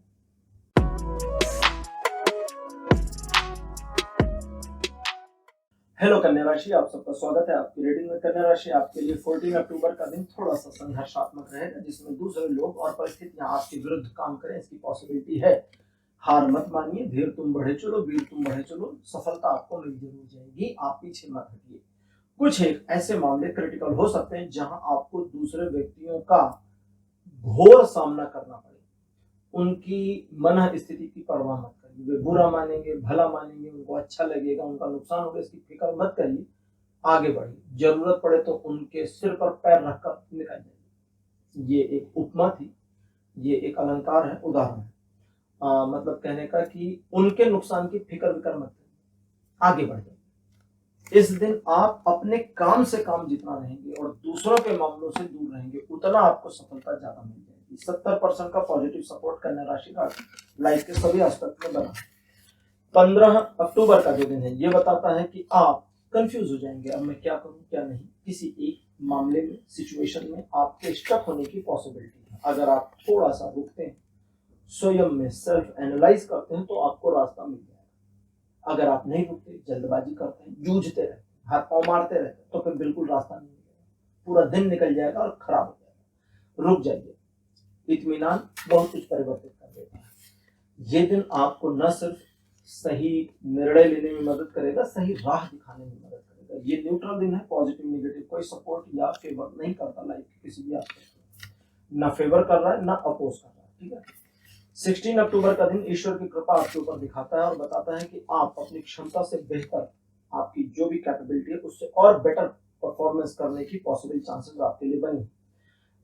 हेलो कन्या राशि, आप सबका स्वागत है आपकी रीडिंग में। कन्या राशि, आपके लिए 14 अक्टूबर का दिन थोड़ा सा संघर्षात्मक रहेगा, जिसमें दूसरे लोग और परिस्थितियां आपके विरुद्ध काम करें, इसकी पॉसिबिलिटी है। हार मत मानिए, धीर तुम बढ़े चलो, वीर तुम बढ़े चलो, सफलता आपको मिल जरूर जाएगी, आप पीछे मत हटिए। कुछ एक ऐसे मामले क्रिटिकल हो सकते हैं जहां आपको दूसरे व्यक्तियों का घोर सामना करना पड़े। उनकी मन स्थिति की परवाह मत करिए, वे बुरा मानेंगे, भला मानेंगे, उनको अच्छा लगेगा, उनका नुकसान होगा, इसकी फिक्र मत करिए, आगे बढ़िए। जरूरत पड़े तो उनके सिर पर पैर रखकर निकल जाइए। ये एक उपमा थी, ये एक अलंकार है, उदाहरण है। मतलब कहने का कि उनके नुकसान की फिक्र विकर मत करिए, आगे बढ़ जाइए। इस दिन आप अपने काम से काम जितना रहेंगे और दूसरों के मामलों से दूर रहेंगे, उतना आपको सफलता ज्यादा मिल जाएगी। 70% का पॉजिटिव सपोर्ट कन्या राशि का लाइफ के सभी एस्पेक्ट में बना। 15 अक्टूबर का जो दिन है, ये बताता है कि आप कंफ्यूज हो जाएंगे, अब मैं क्या करूं क्या नहीं। किसी एक मामले में, सिचुएशन में आपके स्टक होने की पॉसिबिलिटी है। अगर आप थोड़ा सा रुकते हैं, स्वयं में सेल्फ एनालाइज करते हैं, तो आपको रास्ता मिल जाएगा। अगर आप नहीं रुकते, जल्दबाजी करते हैं, जूझते रहते हैं, हाथ पांव मारते रहते हैं, तो फिर बिल्कुल रास्ता नहीं मिलेगा, पूरा दिन निकल जाएगा और खराब हो जाएगा। रुक जाइए, इत्मीनान बहुत कुछ परिवर्तित कर देता है। ये दिन आपको न सिर्फ सही निर्णय लेने में मदद करेगा, सही राह दिखाने में मदद करेगा। ये न्यूट्रल दिन है, पॉजिटिव नेगेटिव कोई सपोर्ट या फेवर नहीं करता लाइफ के किसी भी एस्पेक्ट में, ना फेवर कर रहा है ना अपोज कर रहा है, ठीक है। 16 अक्टूबर का दिन ईश्वर की कृपा आपके ऊपर दिखाता है और बताता है कि आप अपनी क्षमता से बेहतर, आपकी जो भी कैपेबिलिटी है उससे और बेटर परफॉर्मेंस करने की पॉसिबल चांसेस आपके लिए बनी।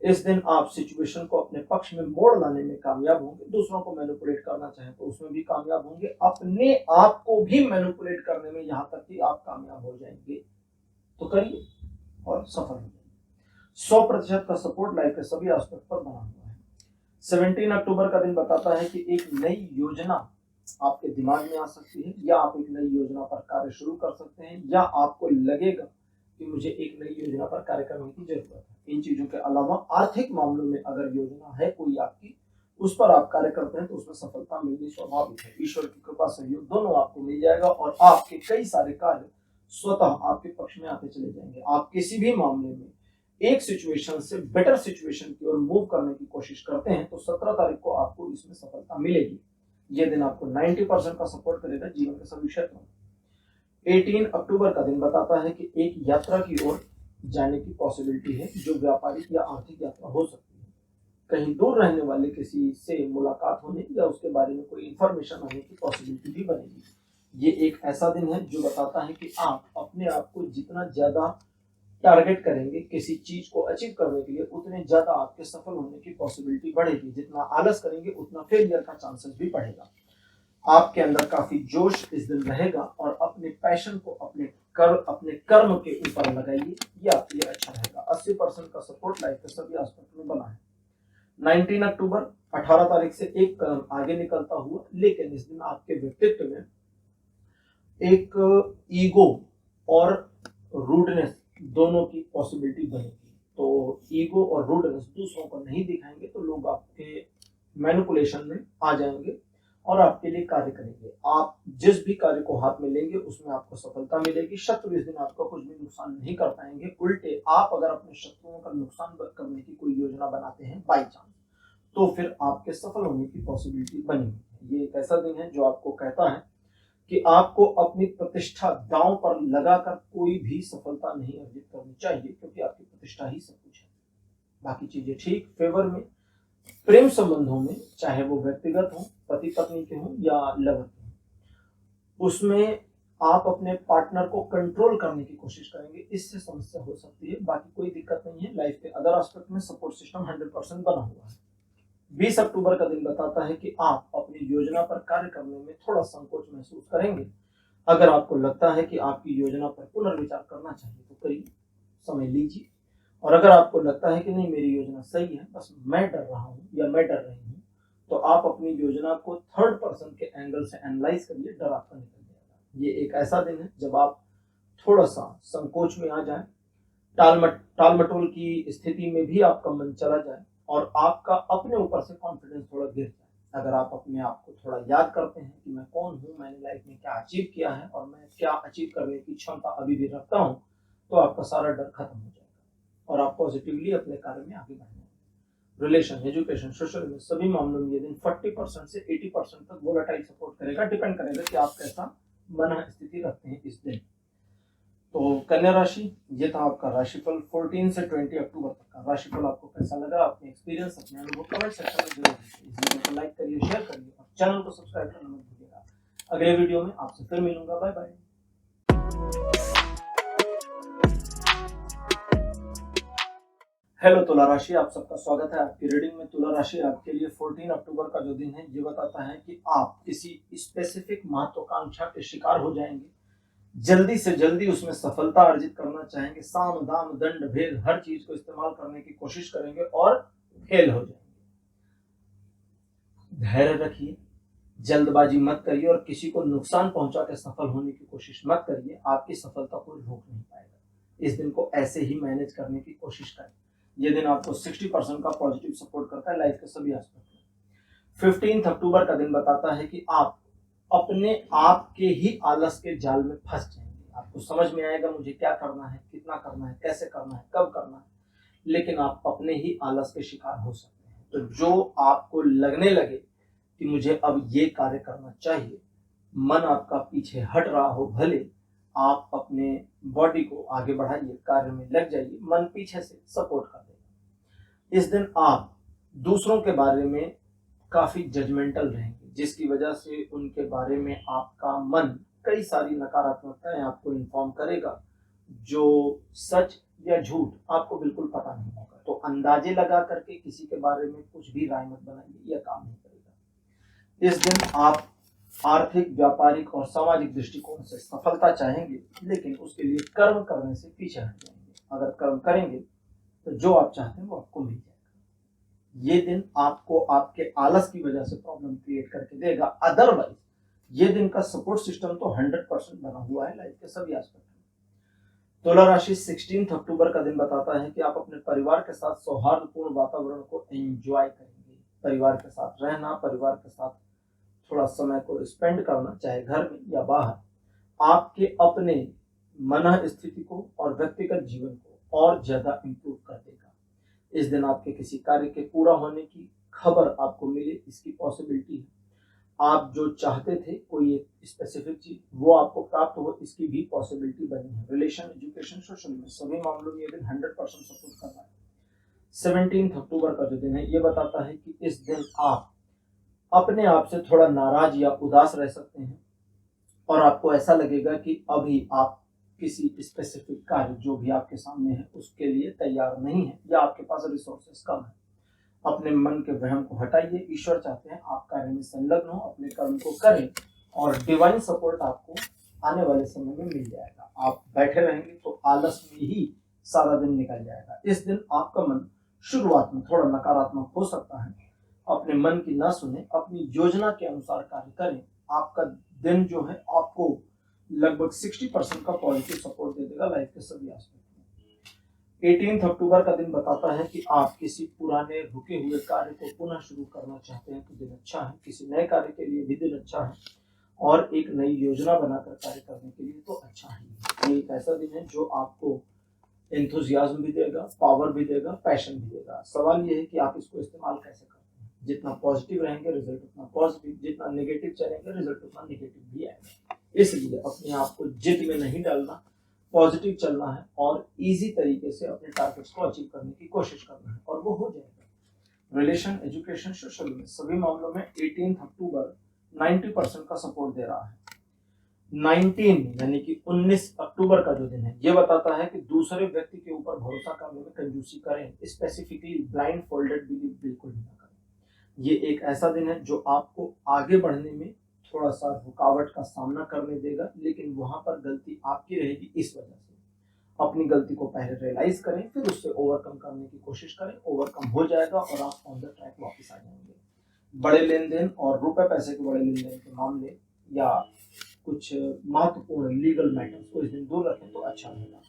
इस दिन आप सिचुएशन को अपने पक्ष में मोड़ लाने में कामयाब होंगे। दूसरों को मैनिपुलेट करना चाहें तो उसमें भी कामयाब होंगे, अपने आप को भी मैनिपुलेट करने में यहां तक कि आप कामयाब हो जाएंगे। तो करिए और सफल हो जाएंगे। 100% का सपोर्ट लाइफ के सभी एस्पेक्ट पर बना हुआ है। 17 अक्टूबर का दिन बताता है कि एक नई योजना आपके दिमाग में आ सकती है, या आप एक नई योजना पर कार्य शुरू कर सकते हैं, या आपको लगेगा कि मुझे एक नई योजना पर कार्य करने की जरूरत है। इन चीजों के अलावा आर्थिक मामलों में अगर योजना है कोई आपकी, उस पर आप कार्य करते हैं, तो उसमें सफलता मिलनी स्वाभाविक है। ईश्वर की कृपा, सहयोग दोनों आपको मिल जाएगा और आपके कई सारे कार्य स्वतः आपके पक्ष में आते चले जाएंगे। आप किसी भी मामले में एक सिचुएशन से बेटर सिचुएशन की ओर मूव करने की कोशिश करते हैं, तो 17 तारीख को आपको इसमें सफलता मिलेगी। यह दिन आपको 90% का सपोर्ट करेगा जीवन के सभी क्षेत्रों में। 18 अक्टूबर का दिन बताता है कि एक यात्रा की ओर जाने की पॉसिबिलिटी है, जो व्यापारिक या आर्थिक यात्रा हो सकती है। कहीं दूर रहने वाले किसी से मुलाकात होने या उसके बारे में कोई इंफॉर्मेशन आने की पॉसिबिलिटी भी बनेगी। ये एक ऐसा दिन है जो बताता है कि आप अपने आप को जितना ज्यादा टारगेट करेंगे किसी चीज को अचीव करने के लिए, उतने ज्यादा आपके सफल होने की पॉसिबिलिटी बढ़ेगी। जितना आलस करेंगे उतना फेलियर का चांसेस भी बढ़ेगा। आपके अंदर काफी जोश इस दिन रहेगा और अपने पैशन को अपने कर्म के ऊपर लगाइए, ये आपके लिए अच्छा रहेगा। 80% का सपोर्ट लाइफ के सभी एस्पेक्ट में बना है। 19 अक्टूबर 18 तारीख से एक कदम आगे निकलता हुआ, लेकिन इस दिन आपके व्यक्तित्व में एक ईगो और रूडनेस दोनों की पॉसिबिलिटी बनेगी। तो ईगो और रूडनेस दूसरों को नहीं दिखाएंगे तो लोग आपके मैनिपुलेशन में आ जाएंगे और आपके लिए कार्य करेंगे। आप जिस भी कार्य को हाथ में लेंगे उसमें आपको सफलता मिलेगी। शत्रु इस दिन आपका कुछ भी नुकसान नहीं कर पाएंगे। उल्टे आप अगर अपने शत्रुओं का नुकसान करने की कोई योजना बनाते हैं बाई चांस, तो फिर आपके सफल होने की पॉसिबिलिटी बनी हुई है। ये एक ऐसा दिन है जो आपको कहता है कि आपको अपनी प्रतिष्ठा दांव पर लगाकर कोई भी सफलता नहीं अर्जित करनी चाहिए, क्योंकि आपकी प्रतिष्ठा ही सब कुछ है। बाकी चीजें ठीक फेवर में। प्रेम संबंधों में, चाहे वो व्यक्तिगत हो, पति पत्नी के हो या लवर के हो, उसमें आप अपने पार्टनर को कंट्रोल करने की कोशिश करेंगे, इससे समस्या हो सकती है। बाकी कोई दिक्कत नहीं है। लाइफ के अदर एस्पेक्ट में सपोर्ट सिस्टम 100% बना हुआ है। 20 अक्टूबर का दिन बताता है कि आप अपनी योजना पर कार्य करने में थोड़ा संकोच महसूस करेंगे। अगर आपको लगता है कि आपकी योजना पर पुनर्विचार करना चाहिए तो करिए, समय लीजिए और अगर आपको लगता है कि नहीं मेरी योजना सही है, बस मैं डर रहा हूँ या मैं डर रही हूँ, तो आप अपनी योजना को थर्ड पर्सन के एंगल से एनालाइज करिए, डर आपका निकल जाएगा। ये एक ऐसा दिन है जब आप थोड़ा सा संकोच में आ जाए, टाल मटोल की स्थिति में भी आपका मन चला जाए और आपका अपने ऊपर से कॉन्फिडेंस थोड़ा गिर जाए। अगर आप अपने आप को थोड़ा याद करते हैं कि मैं कौन हूँ, मैंने लाइफ में क्या अचीव किया है और मैं क्या अचीव करने की क्षमता अभी भी रखता हूँ, तो आपका सारा डर खत्म हो जाएगा और आप पॉजिटिवली अपने कार्य में आगे बढ़ेंगे। रिलेशन, एजुकेशन, सोशल में सभी मामलों में ये दिन 40% से 80% तक वोलेटाइल सपोर्ट करेगा। डिपेंड करेगा कि आप कैसा मन स्थिति रखते हैं इस दिन। तो कन्या राशि, ये था आपका राशिफल 14 से 20 अक्टूबर तक का। राशिफल आपको कैसा लगा, अपने एक्सपीरियंस, अपने अनुभव कमेंट सेक्शन में जरूर दीजिए। इस वीडियो को लाइक करिए, शेयर करिए और चैनल को सब्सक्राइब करना मत भूलिएगा। अगले वीडियो में आपसे फिर मिलूंगा। Bye bye. हेलो तुला राशि, आप सबका स्वागत है आपकी रीडिंग में। तुला राशि आपके लिए 14 अक्टूबर का जो दिन है ये बताता है कि आप किसी स्पेसिफिक महत्वाकांक्षा के शिकार हो जाएंगे, जल्दी से जल्दी उसमें सफलता अर्जित करना चाहेंगे, साम दाम दंड भेद हर चीज को इस्तेमाल करने की कोशिश करेंगे और फेल हो जाएंगे। धैर्य रखिए, जल्दबाजी मत करिए और किसी को नुकसान पहुंचा के सफल होने की कोशिश मत करिए। आपकी सफलता को रोक नहीं पाएगा। इस दिन को ऐसे ही मैनेज करने की कोशिश करें। यह दिन आपको 60% का पॉजिटिव सपोर्ट करता है लाइफ के सभी एस्पेक्ट में। 15 अक्टूबर का दिन बताता है कि आप अपने आप के ही आलस के जाल में फंस जाएंगे। आपको समझ में आएगा मुझे क्या करना है, कितना करना है, कैसे करना है, कब करना है, लेकिन आप अपने ही आलस के शिकार हो सकते हैं। तो जो आपको लगने लगे कि मुझे अब ये कार्य करना चाहिए, मन आपका पीछे हट रहा हो भले, आप अपने बॉडी को आगे बढ़ाइए, कार्य में लग जाइए, मन पीछे से सपोर्ट कर देगा। इस दिन आप दूसरों के बारे में काफी जजमेंटल रहेंगे, जिसकी वजह से उनके बारे में आपका मन कई सारी नकारात्मकताएं आपको इन्फॉर्म करेगा, जो सच या झूठ आपको बिल्कुल पता नहीं होगा। तो अंदाजे लगा करके किसी के बारे में कुछ भी राय मत बनाइए, यह काम नहीं करेगा। इस दिन आप आर्थिक, व्यापारिक और सामाजिक दृष्टिकोण से सफलता चाहेंगे, लेकिन उसके लिए कर्म करने से पीछे हट जाएंगे। अगर कर्म करेंगे तो जो आप चाहते हैं वो आपको मिल जाएगा। ये दिन आपको आपके आलस की वजह से प्रॉब्लम क्रिएट करके देगा, अदरवाइज ये दिन का सपोर्ट सिस्टम तो 100% बना हुआ है लाइफ के सभी एस्पेक्ट में। तुला राशि 16 अक्टूबर का दिन बताता है कि आप अपने परिवार के साथ सौहार्दपूर्ण वातावरण को एंजॉय करेंगे। परिवार के साथ रहना, परिवार के साथ थोड़ा समय को स्पेंड करना, चाहे घर में या बाहर, आपके अपने मन स्थिति को और व्यक्तिगत जीवन को और ज्यादा इंप्रूव कर देगा। इस दिन आपके किसी कार्य के पूरा होने की खबर आपको मिले, इसकी पॉसिबिलिटी है। आप जो चाहते थे कोई एक स्पेसिफिक चीज, वो आपको प्राप्त हो, इसकी भी पॉसिबिलिटी बनी है। रिलेशन, एजुकेशन, सोशल में सभी मामलों में ये दिन 100% सपोर्ट कर रहा है। 17 अक्टूबर का जो दिन है ये बताता है कि इस दिन आप अपने आप से थोड़ा नाराज या उदास रह सकते हैं और आपको ऐसा लगेगा कि अभी आप किसी स्पेसिफिक कार्य जो भी आपके सामने है उसके लिए तैयार नहीं है या आपके पास रिसोर्सेस कम है। अपने मन के वहम को हटाइए। ईश्वर चाहते हैं आप कार्य में संलग्न हो, अपने कर्म को करें और डिवाइन सपोर्ट आपको आने वाले समय में मिल जाएगा। आप बैठे रहेंगे तो आलस में ही सारा दिन निकल जाएगा। इस दिन आपका मन शुरुआत में थोड़ा नकारात्मक हो सकता है। अपने मन की ना सुने, अपनी योजना के अनुसार कार्य करें। आपका दिन जो है आपको लगभग 60% का पॉजिटिव सपोर्ट दे देगा लाइफ के सभी एस्पेक्ट में। 18 अक्टूबर का दिन बताता है कि आप किसी पुराने रुके हुए कार्य को पुनः शुरू करना चाहते हैं तो दिन अच्छा है। किसी नए कार्य के लिए भी दिन अच्छा है और एक नई योजना बनाकर कार्य करने के लिए तो अच्छा ही है। ये एक ऐसा दिन है जो आपको एंथुजियाज्म भी देगा, पावर भी देगा, पैशन भी देगा। सवाल ये है कि आप इसको इस्तेमाल कैसे करते हैं। जितना पॉजिटिव रहेंगे रिजल्ट उतना पॉजिटिव, जितना नेगेटिव चलेंगे रिजल्ट उतना नेगेटिव भी आएगा। इसलिए अपने आप को जिद में नहीं डालना, पॉजिटिव चलना है और इजी तरीके से अपने टारगेट्स को अचीव करने की कोशिश करना है और वो हो जाएगा। रिलेशन, एजुकेशन, सोशल में सभी मामलों में 18 अक्टूबर 90% का सपोर्ट दे रहा है। 19 यानी कि 19 अक्टूबर का जो दिन है ये बताता है कि दूसरे व्यक्ति के ऊपर भरोसा करने में कंजूसी करें। स्पेसिफिकली ब्लाइंड फोल्डेड बिलीव बिल्कुल भी ना करें। ये एक ऐसा दिन है जो आपको आगे बढ़ने में थोड़ा सा रुकावट का सामना करने देगा, लेकिन वहां पर गलती आपकी रहेगी। इस वजह से अपनी गलती को पहले रियलाइज करें, फिर उससे ओवरकम करने की कोशिश करें। ओवरकम हो जाएगा और आप ऑन द ट्रैक वापस आ जाएंगे। बड़े लेन देन और रुपए पैसे के बड़े लेन देन के मामले या कुछ महत्वपूर्ण लीगल मैटर्स को इस दिन दूर रखें तो अच्छा रहेगा।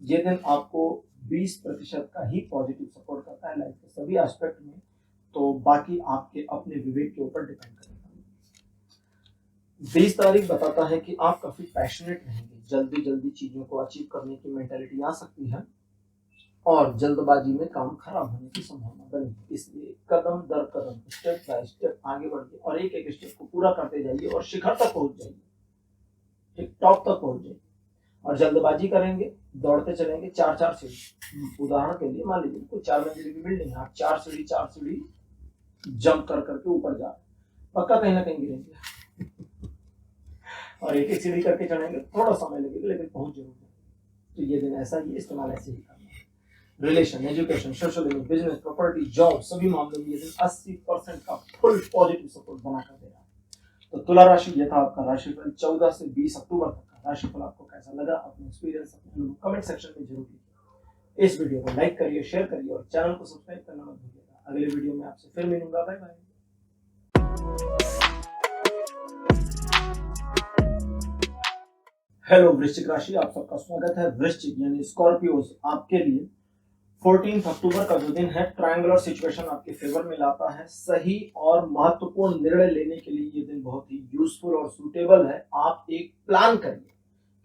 ये दिन आपको 20% का ही पॉजिटिव सपोर्ट करता है लाइफ के सभी एस्पेक्ट में, तो बाकी आपके अपने विवेक के ऊपर डिपेंड करेगा। 20 तारीख बताता है कि आप काफी पैशनेट रहेंगे, जल्दी जल्दी चीजों को अचीव करने की मेंटालिटी आ सकती है और जल्दबाजी में काम खराब होने की संभावना बनी है। इसलिए कदम दर कदम, स्टेप बाय स्टेप आगे बढ़िए और एक एक स्टेप को पूरा करते जाइए और शिखर तक पहुंच जाइए, ठीक टॉप तक पहुंच जाइए। और जल्दबाजी करेंगे, दौड़ते चलेंगे 4-4 सीढ़ी, उदाहरण के लिए मान लीजिए कोई 4 मंजिल की बिल्डिंग है, आप 4 सीढ़ी जंप कर करके ऊपर जा रहे हैं, पक्का कहीं ना कहीं गिरेंगे और एक एक सीढ़ी करके चढ़ेंगे, थोड़ा समय लगेगा लेकिन पहुंच जरूर जाएंगे। तो ये दिन ऐसा ही, इस्तेमाल ऐसे ही करना है। Relation, education, social image, business, property, job, सभी मामलों में ये दिन 80% का फुल पॉजिटिव सपोर्ट बना कर दे रहा है। तो तुला राशि, ये था आपका राशिफल 14 से 20 अक्टूबर तक का। राशिफल आपको कैसा लगा, अपने एक्सपीरियंस, अपने अनुभव कमेंट सेक्शन में जरूर लिखिए। इस वीडियो को लाइक करिए, शेयर करिए और चैनल को सब्सक्राइब करना मत भूलिएगा। अगले वीडियो में आपसे फिर मिलूंगा। Bye bye. हेलो वृश्चिक राशि, आप सबका स्वागत है। वृश्चिक यानी स्कॉर्पियोज आपके लिए 14 अक्टूबर का जो दिन है, ट्रायंगुलर सिचुएशन आपके फेवर में लाता है। सही और महत्वपूर्ण निर्णय लेने के लिए ये दिन बहुत ही यूजफुल और सूटेबल है। आप एक प्लान करिए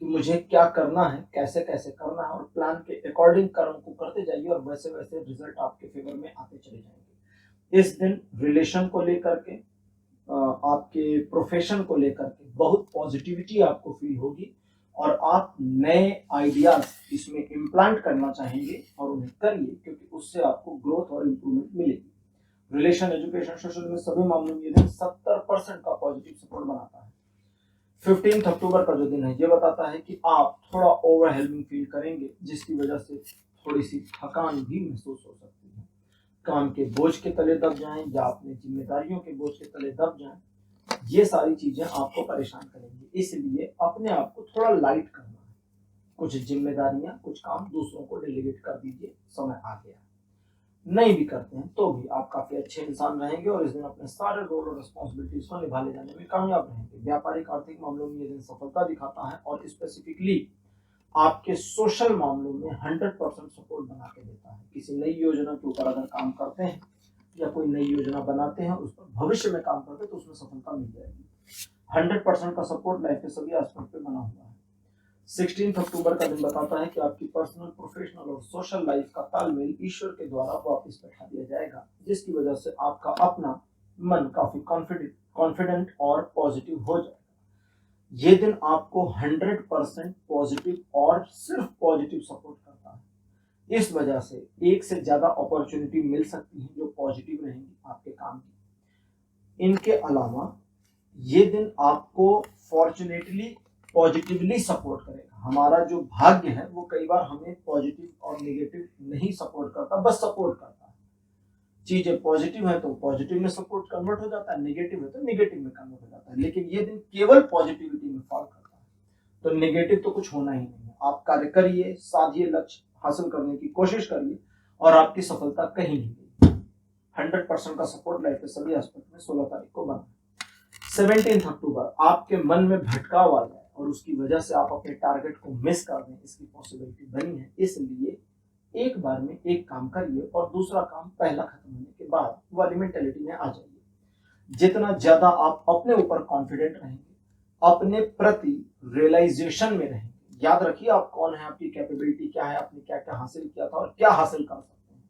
कि मुझे क्या करना है, कैसे कैसे करना है, और प्लान के अकॉर्डिंग कर्म को करते जाइए और वैसे वैसे रिजल्ट आपके फेवर में आते चले जाएंगे। इस दिन रिलेशन को लेकर के, आपके प्रोफेशन को लेकर के बहुत पॉजिटिविटी आपको फील होगी और आप नए आइडियाज इसमें इम्प्लांट करना चाहेंगे और उन्हें करिए, क्योंकि उससे आपको ग्रोथ और इम्प्रूवमेंट मिलेगी। रिलेशन, एजुकेशन, सोशल में सभी मामलों में ये दिन 70% का पॉजिटिव सपोर्ट बनाता है। 15 अक्टूबर का जो दिन है, ये बताता है कि आप थोड़ा ओवरवेलमिंग फील करेंगे, जिसकी वजह से थोड़ी सी थकान भी महसूस हो सकती है। काम के बोझ के तले दब जाएं या अपनी जिम्मेदारियों के बोझ के तले दब जाएं, ये सारी चीजें आपको परेशान करेंगी। इसलिए अपने आप को थोड़ा लाइट करना है। कुछ जिम्मेदारियां, कुछ काम दूसरों को डेलीगेट कर दीजिए, समय आ गया। नहीं भी करते हैं तो भी आप काफी अच्छे इंसान रहेंगे और इस दिन अपने सारे रोल और रिस्पॉन्सिबिलिटीज को निभा ले जाने में कामयाब रहेंगे। व्यापारिक आर्थिक मामलों में ये दिन सफलता दिखाता है और स्पेसिफिकली आपके सोशल मामलों में 100% सपोर्ट बना के देता है। किसी नई योजना के ऊपर अगर काम करते हैं या कोई नई योजना बनाते हैं, उस पर भविष्य में काम करते हैं, तो उसमें सफलता मिल जाएगी। 100% का सपोर्ट लाइफ के सभी एस्पेक्ट पे बना हुआ है। 16 अक्टूबर का दिन बताता है कि आपकी पर्सनल, प्रोफेशनल और सोशल लाइफ का तालमेल ईश्वर के द्वारा वापस बैठा दिया जाएगा, जिसकी वजह से आपका अपना मन काफी कॉन्फिडेंट और पॉजिटिव हो जाएगा। ये दिन आपको 100% पॉजिटिव और सिर्फ पॉजिटिव सपोर्ट करता है। इस वजह से एक से ज्यादा अपॉर्चुनिटी मिल सकती है जो पॉजिटिव रहेंगी आपके काम की। इनके अलावा ये दिन आपको फॉर्चुनेटली पॉजिटिवली सपोर्ट करेगा। हमारा जो भाग्य है वो कई बार हमें पॉजिटिव और नेगेटिव नहीं सपोर्ट करता, बस सपोर्ट करता है। चीजें पॉजिटिव है तो पॉजिटिव में सपोर्ट कन्वर्ट हो जाता है, नेगेटिव है तो नेगेटिव में कन्वर्ट हो जाता है। लेकिन ये दिन केवल पॉजिटिविटी में फॉल करता है, तो नेगेटिव तो कुछ होना ही नहीं है। आप कार्य करिए, साधिए, लक्ष्य हासिल करने की कोशिश करिए और आपकी सफलता कहीं नहीं गई। 100% का सपोर्ट लाइफ के सभी एस्पेक्ट में 16 तारीख को बना। 17 अक्टूबर आपके मन में भटकाव आ जाए और उसकी वजह से आप अपने टारगेट को मिस कर दें, इसकी पॉसिबिलिटी बनी है। इसलिए एक बार में एक काम करिए और दूसरा काम पहला खत्म होने के बाद वाली मेंटेलिटी में आ जाइए। जितना ज्यादा आप अपने ऊपर कॉन्फिडेंट रहेंगे, अपने प्रति रियलाइजेशन में रहेंगे, याद रखिए आप कौन है, आपकी कैपेबिलिटी क्या है, आपने क्या क्या हासिल किया था और क्या हासिल कर सकते हैं,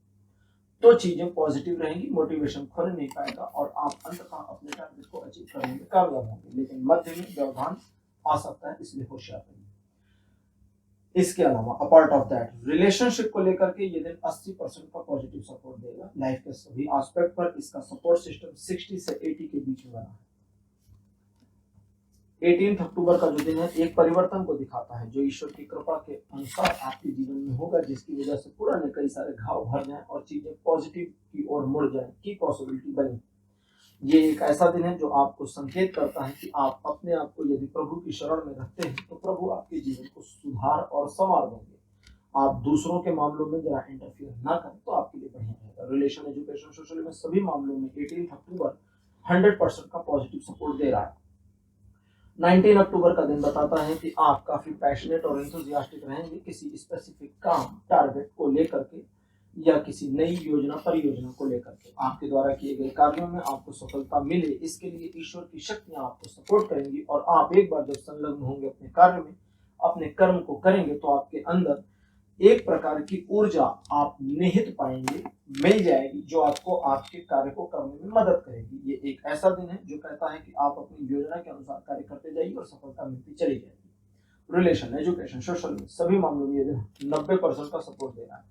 तो चीजें पॉजिटिव रहेंगी, मोटिवेशन खोने नहीं पाएगा और आप अंततः अपने टारगेट को अचीव करने में कामयाब होंगे। लेकिन मध्य में व्यवधान आ सकता है, इसलिए होशियार रहिए। इसके अलावा अपार्ट ऑफ दैट, रिलेशनशिप को लेकर के ये दिन 80% का पॉजिटिव सपोर्ट देगा। लाइफ के सभी एस्पेक्ट पर इसका सपोर्ट सिस्टम 60 से 80 के बीच में बना है। 18 अक्टूबर का जो दिन है, एक परिवर्तन को दिखाता है जो ईश्वर की कृपा के अनुसार आपके जीवन में होगा, जिसकी वजह से पुराने कई सारे घाव भर जाएं और चीजें पॉजिटिव की ओर मुड़ जाएं की पॉसिबिलिटी बनी। ये एक ऐसा दिन है जो आपको संकेत करता है कि आप अपने आप को यदि प्रभु की शरण में रखते हैं तो प्रभु आपके जीवन को सुधार और संवार देंगे। आप दूसरों के मामलों में जरा इंटरफियर ना करें तो आपके लिए बढ़िया रहेगा। रिलेशन, एजुकेशन, सोशल में सभी मामलों में 18 अक्टूबर 100% का पॉजिटिव सपोर्ट दे रहा है। 19 अक्टूबर का दिन बताता है कि आप काफी पैशनेट और एंथुसियास्टिक रहेंगे किसी स्पेसिफिक काम, टारगेट को लेकर के या किसी नई योजना, परियोजना को लेकर के। आपके द्वारा किए गए कार्यों में आपको सफलता मिले, इसके लिए ईश्वर की शक्तियां आपको सपोर्ट करेंगी और आप एक बार जब संलग्न होंगे अपने कार्य में, अपने कर्म को करेंगे तो आपके अंदर एक प्रकार की ऊर्जा आप निहित पाएंगे, मिल जाएगी, जो आपको आपके कार्य को करने में मदद करेगी। ये एक ऐसा दिन है जो कहता है कि आप अपनी योजना के अनुसार कार्य करते जाइए और सफलता मिलती चली जाएगी। रिलेशन, एजुकेशन, सोशल में सभी मामलों में ये दिन 90% का सपोर्ट दे रहा है।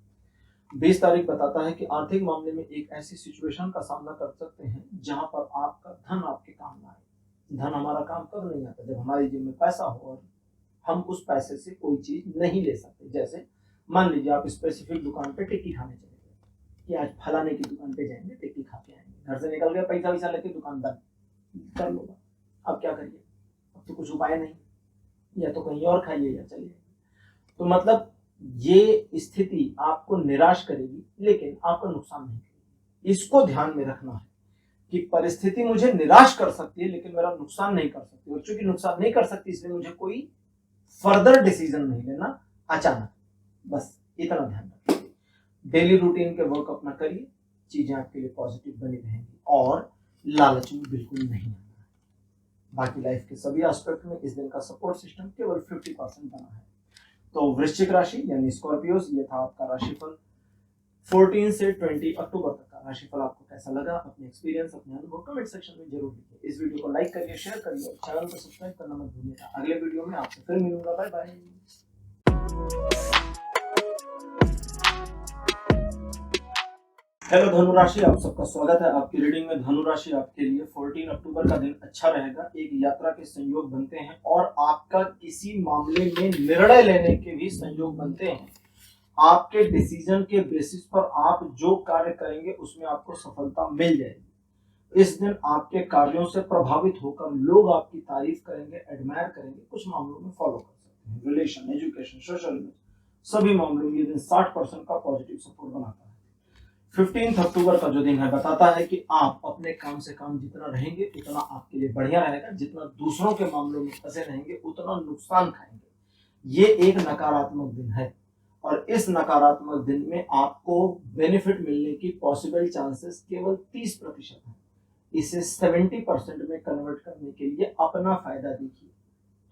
20 तारीख बताता है कि आर्थिक मामले में एक ऐसी सिचुएशन का सामना कर सकते हैं जहां पर आपका धन आपके काम ना आए। धन हमारा काम कब नहीं आता? जब हमारी जेब में पैसा हो और हम उस पैसे से कोई चीज नहीं ले सकते। जैसे मान लीजिए आप स्पेसिफिक दुकान पे टिक्की खाने चले गए कि आज फलाने की दुकान पे जाएंगे, टिक्की खा के आएंगे, घर से निकल गए, पैसा वैसा लेके दुकान बंद कर लो। अब क्या करिए? अब तो कुछ उपाय नहीं, या तो कहीं और खाइए या चलिए। तो मतलब ये स्थिति आपको निराश करेगी लेकिन आपका नुकसान नहीं करेगी। इसको ध्यान में रखना है कि परिस्थिति मुझे निराश कर सकती है लेकिन मेरा नुकसान नहीं कर सकती, और चूंकि नुकसान नहीं कर सकती इसलिए मुझे कोई फर्दर डिसीजन नहीं लेना अचानक। बस इतना ध्यान रखिए। डेली रूटीन के वर्क अपना करिए, चीजें आपके लिए पॉजिटिव बनी रहेंगी और लालच में बिल्कुल नहीं आना है। बाकी लाइफ के सभी एस्पेक्ट में इस दिन का सपोर्ट सिस्टम केवल 50% बना है। तो वृश्चिक राशि यानी स्कॉर्पियोस, ये था आपका राशिफल 14 से 20 अक्टूबर तक का। राशिफल आपको कैसा लगा? अपने एक्सपीरियंस, अपने अनुभव कमेंट सेक्शन में जरूर लिखिए। इस वीडियो को लाइक करिए, शेयर करिए और चैनल को सब्सक्राइब करना मत भूलिएगा। अगले वीडियो में आपसे फिर मिलूंगा। Bye bye. हेलो धनु राशि, आप सबका स्वागत है आपकी रीडिंग में। धनु राशि आपके लिए 14 अक्टूबर का दिन अच्छा रहेगा। एक यात्रा के संयोग बनते हैं और आपका किसी मामले में निर्णय लेने के भी संयोग बनते हैं। आपके डिसीजन के बेसिस पर आप जो कार्य करेंगे उसमें आपको सफलता मिल जाएगी। इस दिन आपके कार्यों से प्रभावित होकर लोग आपकी तारीफ करेंगे, एडमायर करेंगे, कुछ मामलों में फॉलो कर सकते हैं। रिलेशन, एजुकेशन, सोशल में सभी मामलों में ये दिन 60% का पॉजिटिव सपोर्ट बनाता है। 15 अक्टूबर का जो दिन है बताता है कि आप अपने काम से काम जितना रहेंगे उतना आपके लिए बढ़िया रहेगा, जितना दूसरों के मामलों में फंसे रहेंगे उतना नुकसान खाएंगे। ये एक नकारात्मक दिन है और इस नकारात्मक दिन में आपको बेनिफिट मिलने की पॉसिबल चांसेस केवल 30% है। इसे 70% में कन्वर्ट करने के लिए अपना फायदा देखिए,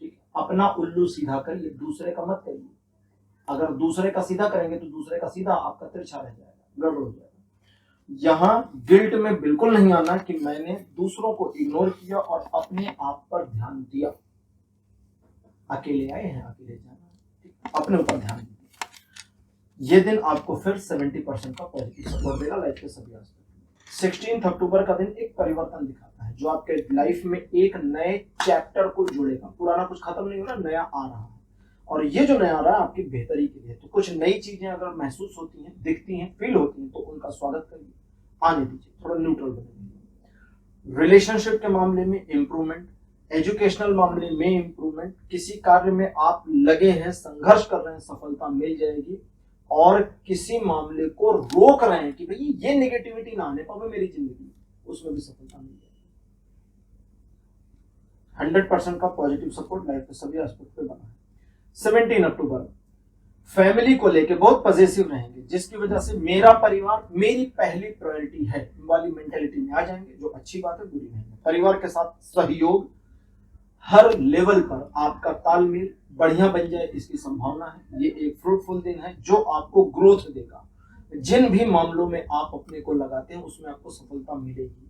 ठीक है? अपना उल्लू सीधा करिए, दूसरे का मत करिए। अगर दूसरे का सीधा करेंगे तो दूसरे का सीधा आपका तिरछा रह जाएगा, गड़बड़ हो जाएगा। यहाँ गिल्ट में बिल्कुल नहीं आना कि मैंने दूसरों को इग्नोर किया और अपने आप पर ध्यान दिया। अकेले आए हैं, अकेले जाना, अपने ऊपर ध्यान दीजिए। ये दिन आपको फिर 70% का पॉजिटिव सपोर्ट देगा लाइफ के सभी एस्पेक्ट में। 16 अक्टूबर का दिन एक परिवर्तन दिखाता है जो आपके लाइफ में एक नए चैप्टर को जोड़ेगा। पुराना कुछ खत्म नहीं हो रहा, नया आ रहा है और ये जो नया आ रहा है आपकी बेहतरी के लिए। तो कुछ नई चीजें अगर महसूस होती हैं, दिखती हैं, फील होती हैं तो उनका स्वागत करिए, आने दीजिए, थोड़ा न्यूट्रल बने। रिलेशनशिप के मामले में इंप्रूवमेंट, एजुकेशनल मामले में इंप्रूवमेंट, किसी कार्य में आप लगे हैं, संघर्ष कर रहे हैं, सफलता मिल जाएगी। और किसी मामले को रोक रहे हैं कि भाई ये नेगेटिविटी ना आने पाए मेरी जिंदगी, उसमें भी सफलता मिल जाएगी। 100% का पॉजिटिव सपोर्ट लाइफ के सभी एस्पेक्ट पे बना है। 17 अक्टूबर फैमिली को लेके बहुत पॉजिटिव रहेंगे, जिसकी वजह से मेरा परिवार मेरी पहली प्रायोरिटी है वाली मेंटेलिटी में आ जाएंगे, जो अच्छी बात है, बुरी नहीं है। परिवार के साथ सहयोग, हर लेवल पर आपका तालमेल बढ़िया बन जाए इसकी संभावना है। ये एक फ्रूटफुल दिन है जो आपको ग्रोथ देगा। जिन भी मामलों में आप अपने को लगाते हैं उसमें आपको सफलता मिलेगी।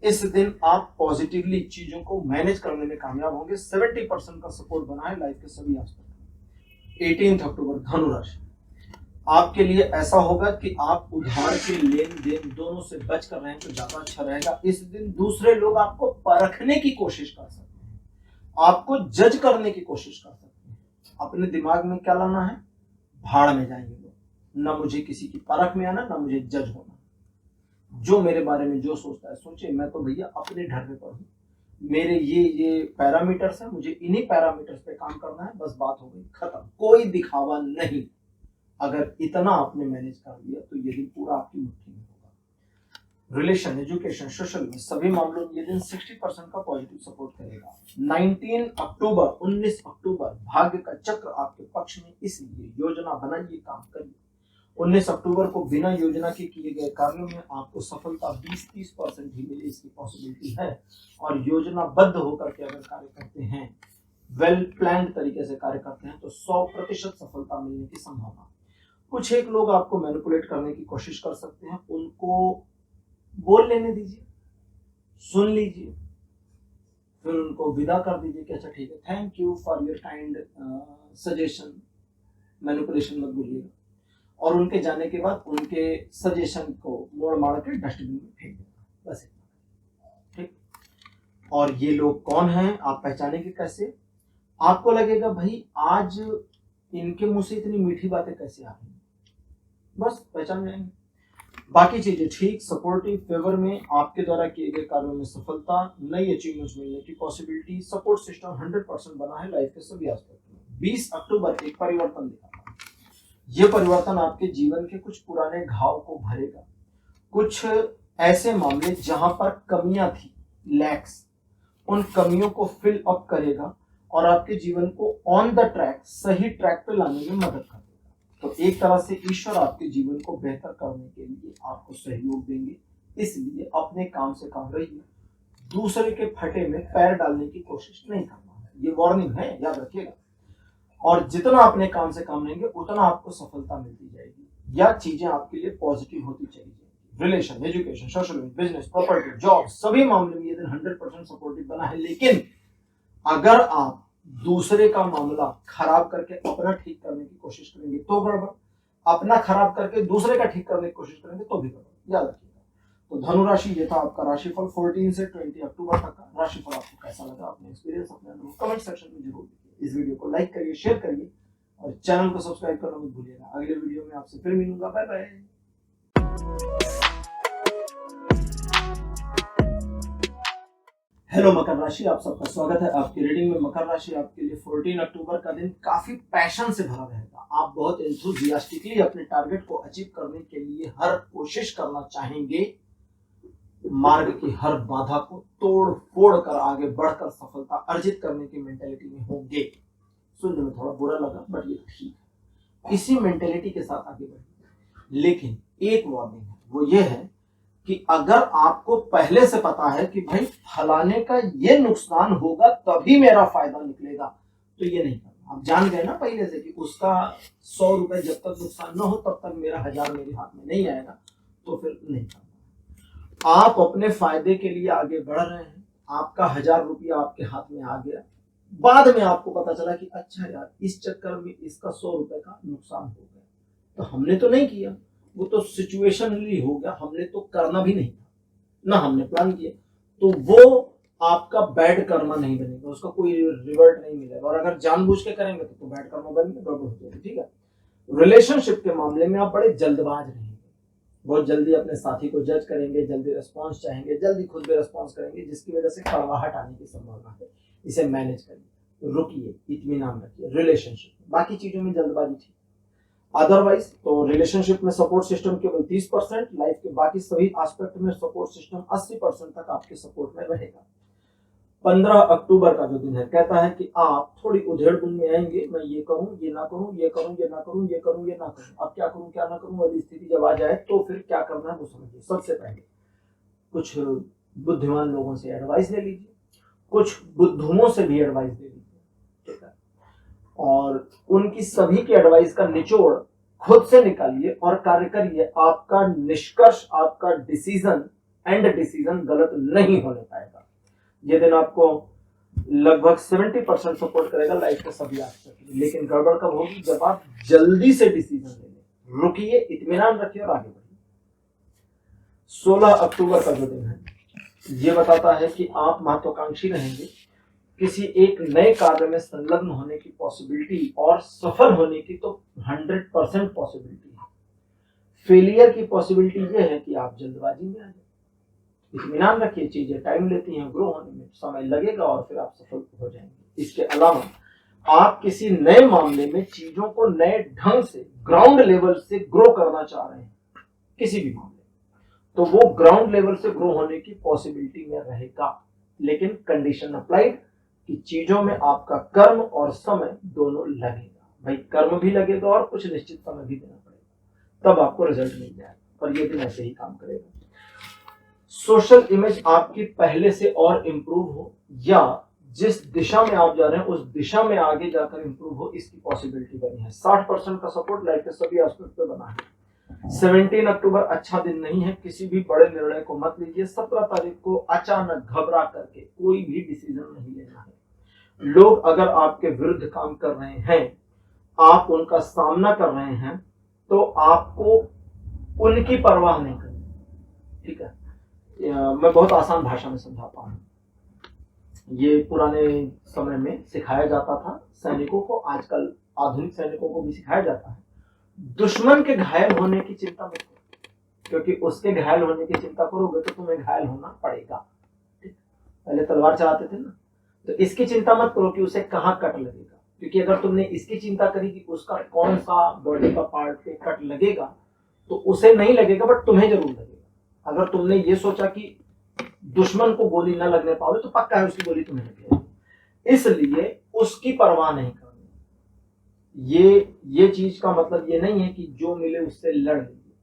इस दिन आप पॉजिटिवली चीजों को मैनेज करने में कामयाब होंगे। 70% का सपोर्ट बना है लाइफ के सभी एस्पेक्ट। 18 अक्टूबर धनु राशि आपके लिए ऐसा होगा कि आप उधार के लेन देन दोनों से बच कर रहें तो ज्यादा अच्छा रहेगा। इस दिन दूसरे लोग आपको परखने की कोशिश कर सकते हैं, आपको जज करने की कोशिश कर सकते हैं। अपने दिमाग में क्या लाना है? भाड़ में जाएंगे लोग। ना मुझे किसी की परख में आना, ना मुझे जज होना। जो मेरे बारे में जो सोचता है सोचे, मैं तो भैया अपने ढर्रे पर हूँ। मेरे ये पैरामीटर्स हैं, मुझे इन्हीं पैरामीटर्स पे काम करना है, बस बात हो गई, खत्म। कोई दिखावा नहीं। अगर इतना आपने मैनेज कर लिया तो ये दिन पूरा आपकी मुट्ठी में होगा। रिलेशन, एजुकेशन, सोशल में सभी मामलों में ये दिन 60% का पॉजिटिव सपोर्ट करेगा। 19 अक्टूबर भाग्य का चक्र आपके पक्ष में, इसलिए योजना बनाइए, काम करिए। 19 अक्टूबर को बिना योजना के किए गए कार्यों में आपको सफलता 20-30% ही मिले, इसकी पॉसिबिलिटी है। और योजनाबद्ध होकर के अगर कार्य करते हैं, वेल प्लान्ड तरीके से कार्य करते हैं, तो 100% सफलता मिलने की संभावना। कुछ एक लोग आपको मैनिपुलेट करने की कोशिश कर सकते हैं, उनको बोल लेने दीजिए, सुन लीजिए, फिर उनको विदा कर दीजिए कि अच्छा ठीक है, thank you for your kind suggestion, manipulation मत बोलिएगा। और उनके जाने के बाद उनके सजेशन को मोड़ मार के डस्टबिन में फेंक देना, बस इतना, ठीक। और ये लोग कौन हैं, आप पहचानेंगे कैसे? आपको लगेगा भाई आज इनके मुंह से इतनी मीठी बातें कैसे आ रही हैं, बस पहचान जाएंगे। बाकी चीजें ठीक, सपोर्टिव, फेवर में, आपके द्वारा किए गए कार्यों में सफलता, नई अचीवमेंट्स मिलने की पॉसिबिलिटी, सपोर्ट सिस्टम 100% बना है लाइफ के सभी एस्पेक्ट में। 20 अक्टूबर एक परिवर्तन दिखाता है। ये परिवर्तन आपके जीवन के कुछ पुराने घाव को भरेगा, कुछ ऐसे मामले जहां पर कमियां थी, लैक्स, उन कमियों को फिल अप करेगा और आपके जीवन को ऑन द ट्रैक, सही ट्रैक पे लाने में मदद करेगा। तो एक तरह से ईश्वर आपके जीवन को बेहतर करने के लिए आपको सहयोग देंगे, इसलिए अपने काम से काम रहिए, दूसरे के फटे में पैर डालने की कोशिश नहीं करना है, ये वार्निंग है, याद रखिएगा। और जितना अपने काम से काम लेंगे उतना आपको सफलता मिलती जाएगी, या चीजें आपके लिए पॉजिटिव होती चली जाएगी। Relation, education, social, business, property, job, सभी मामले में ये दिन 100% सपोर्टिव बना है। लेकिन अगर आप दूसरे का मामला खराब करके अपना ठीक करने की कोशिश करेंगे तो गड़बड़, अपना खराब करके दूसरे का ठीक करने की कोशिश करेंगे तो भी गड़बड़, याद रखिएगा। तो धनु राशि, ये था आपका राशिफल 14 से 20 अक्टूबर तक का राशिफल। आपको कैसा लगा, अपने एक्सपीरियंस, अपने अनुभव कमेंट सेक्शन में जरूर लिखिए। इस वीडियो को लाइक करिए, शेयर करिए और चैनल को सब्सक्राइब करना मत भूलिएगा। अगले वीडियो में आपसे फिर मिलूंगा, बाय बाय। हेलो मकर राशि, आप सबका स्वागत है आपकी रीडिंग में। मकर राशि आपके लिए 14 अक्टूबर का दिन काफी पैशन से भरा रहेगा। आप बहुत एंथुसियास्टिकली अपने टारगेट को अचीव करने के लिए हर कोशिश करना चाहेंगे, मार्ग की हर बाधा को तोड़ फोड़ कर आगे बढ़कर सफलता अर्जित करने की मेंटेलिटी में होंगे। सुनने में थोड़ा बुरा लगा बट ये ठीक है, इसी मेंटेलिटी के साथ आगे बढ़ेंगे। लेकिन एक वार्निंग है, वो ये है कि अगर आपको पहले से पता है कि भाई फलाने का ये नुकसान होगा तभी मेरा फायदा निकलेगा, तो ये नहीं करना। आप जान गए ना पहले से कि उसका 100 रुपए जब तक नुकसान ना हो तब तक मेरा 1000 मेरे हाथ में नहीं आएगा, तो फिर नहीं करना। आप अपने फायदे के लिए आगे बढ़ रहे हैं, आपका 1000 रुपया आपके हाथ में आ गया, बाद में आपको पता चला कि अच्छा यार इस चक्कर में इसका 100 रुपए का नुकसान हो गया, तो हमने तो नहीं किया, वो तो सिचुएशनली हो गया, हमने तो करना भी नहीं था ना, हमने प्लान किया, तो वो आपका बैड कर्मा नहीं बनेगा, उसका कोई रिवर्ट नहीं मिलेगा। और अगर जानबूझ के करेंगे तो बैड कर्मा बनेंगे, गड़बड़ हो जाएगी, ठीक है। रिलेशनशिप के मामले में आप बड़े जल्दबाज रहेंगे, बहुत जल्दी अपने साथी को जज करेंगे, जल्दी रिस्पॉन्स चाहेंगे, जल्दी खुद भी रिस्पॉन्स करेंगे, जिसकी वजह से कड़वाहट आने की संभावना है। इसे मैनेज करिए, रुकिए, इत्मीनान रखिए रिलेशनशिप में, बाकी चीजों में जल्दबाजी ठीक। अदरवाइज तो रिलेशनशिप में सपोर्ट सिस्टम केवल 30%, लाइफ के बाकी सभी एस्पेक्ट में सपोर्ट सिस्टम 80% तक आपके सपोर्ट में रहेगा। 15 अक्टूबर का जो दिन है कहता है कि आप थोड़ी उधेड़-बुन में आएंगे, मैं ये करूं, ये ना करूं, ये करूं, ये ना करूं, ये करूं, ये ना करूं, अब क्या करूं, क्या ना करूं वाली स्थिति जब आ जाए तो फिर क्या करना है वो समझिए। सबसे पहले कुछ बुद्धिमान लोगों से एडवाइस ले लीजिए, कुछ बुद्धुओं से भी एडवाइस ले लीजिए, ठीक है, और उनकी सभी की एडवाइस का निचोड़ खुद से निकालिए और कार्य करिए। आपका निष्कर्ष, आपका डिसीजन, एंड डिसीजन गलत नहीं होने पाएगा। ये दिन आपको लगभग 70% सपोर्ट करेगा लाइफ के सभी एस्पेक्ट में। लेकिन गड़बड़ कब होगी, जब आप जल्दी से डिसीजन ले लें। रुकिए, इत्मीनान रखिए और आगे बढ़िए। 16 अक्टूबर का जो दिन है ये बताता है कि आप महत्वाकांक्षी रहेंगे, किसी एक नए कार्य में संलग्न होने की पॉसिबिलिटी और सफल होने की तो 100% पॉसिबिलिटी है। फेलियर की पॉसिबिलिटी ये है कि आप जल्दबाजी में आ जाए। इत्मीनान रखिए, चीजें टाइम लेती हैं, ग्रो होने में समय लगेगा और फिर आप सफल हो जाएंगे। इसके अलावा आप किसी नए मामले में चीजों को नए ढंग से ग्राउंड लेवल से ग्रो करना चाह रहे हैं किसी भी मामले, तो वो ग्राउंड लेवल से ग्रो होने की पॉसिबिलिटी में रहेगा, लेकिन कंडीशन अप्लाइड कि चीजों में आपका कर्म और समय दोनों लगेगा। भाई कर्म भी लगेगा और कुछ निश्चित समय भी देना पड़ेगा, तब आपको रिजल्ट मिल जाएगा, और ये दिन ऐसे ही काम करेगा। सोशल इमेज आपकी पहले से और इंप्रूव हो, या जिस दिशा में आप जा रहे हैं उस दिशा में आगे जाकर इंप्रूव हो, इसकी पॉसिबिलिटी बनी है। 60% का सपोर्ट लाइफ के सभी एस्पेक्ट पे बना है। 17 अक्टूबर अच्छा दिन नहीं है, किसी भी बड़े निर्णय को मत लीजिए। 17 तारीख को अचानक घबरा करके कोई भी डिसीजन नहीं लेना है। लोग अगर आपके विरुद्ध काम कर रहे हैं, आप उनका सामना कर रहे हैं, तो आपको उनकी परवाह नहीं करनी। ठीक है, मैं बहुत आसान भाषा में समझाता हूँ। ये पुराने समय में सिखाया जाता था सैनिकों को, आजकल आधुनिक सैनिकों को भी सिखाया जाता है। दुश्मन के घायल होने की चिंता मत करो, क्योंकि उसके घायल होने की चिंता करोगे तो तुम्हें घायल होना पड़ेगा। पहले तलवार चलाते थे ना, तो इसकी चिंता मत करो कि उसे कहाँ कट लगेगा, क्योंकि अगर तुमने इसकी चिंता करी कि उसका कौन सा बॉडी का पार्ट पे कट लगेगा, तो उसे नहीं लगेगा बट तुम्हें जरूर लगेगा। अगर तुमने ये सोचा कि दुश्मन को गोली न लगने पाओगे, तो पक्का है उसकी गोली तुम्हें लगेगी। इसलिए उसकी परवाह नहीं करनी। ये चीज का मतलब ये नहीं है कि जो मिले उससे लड़ लीजिए।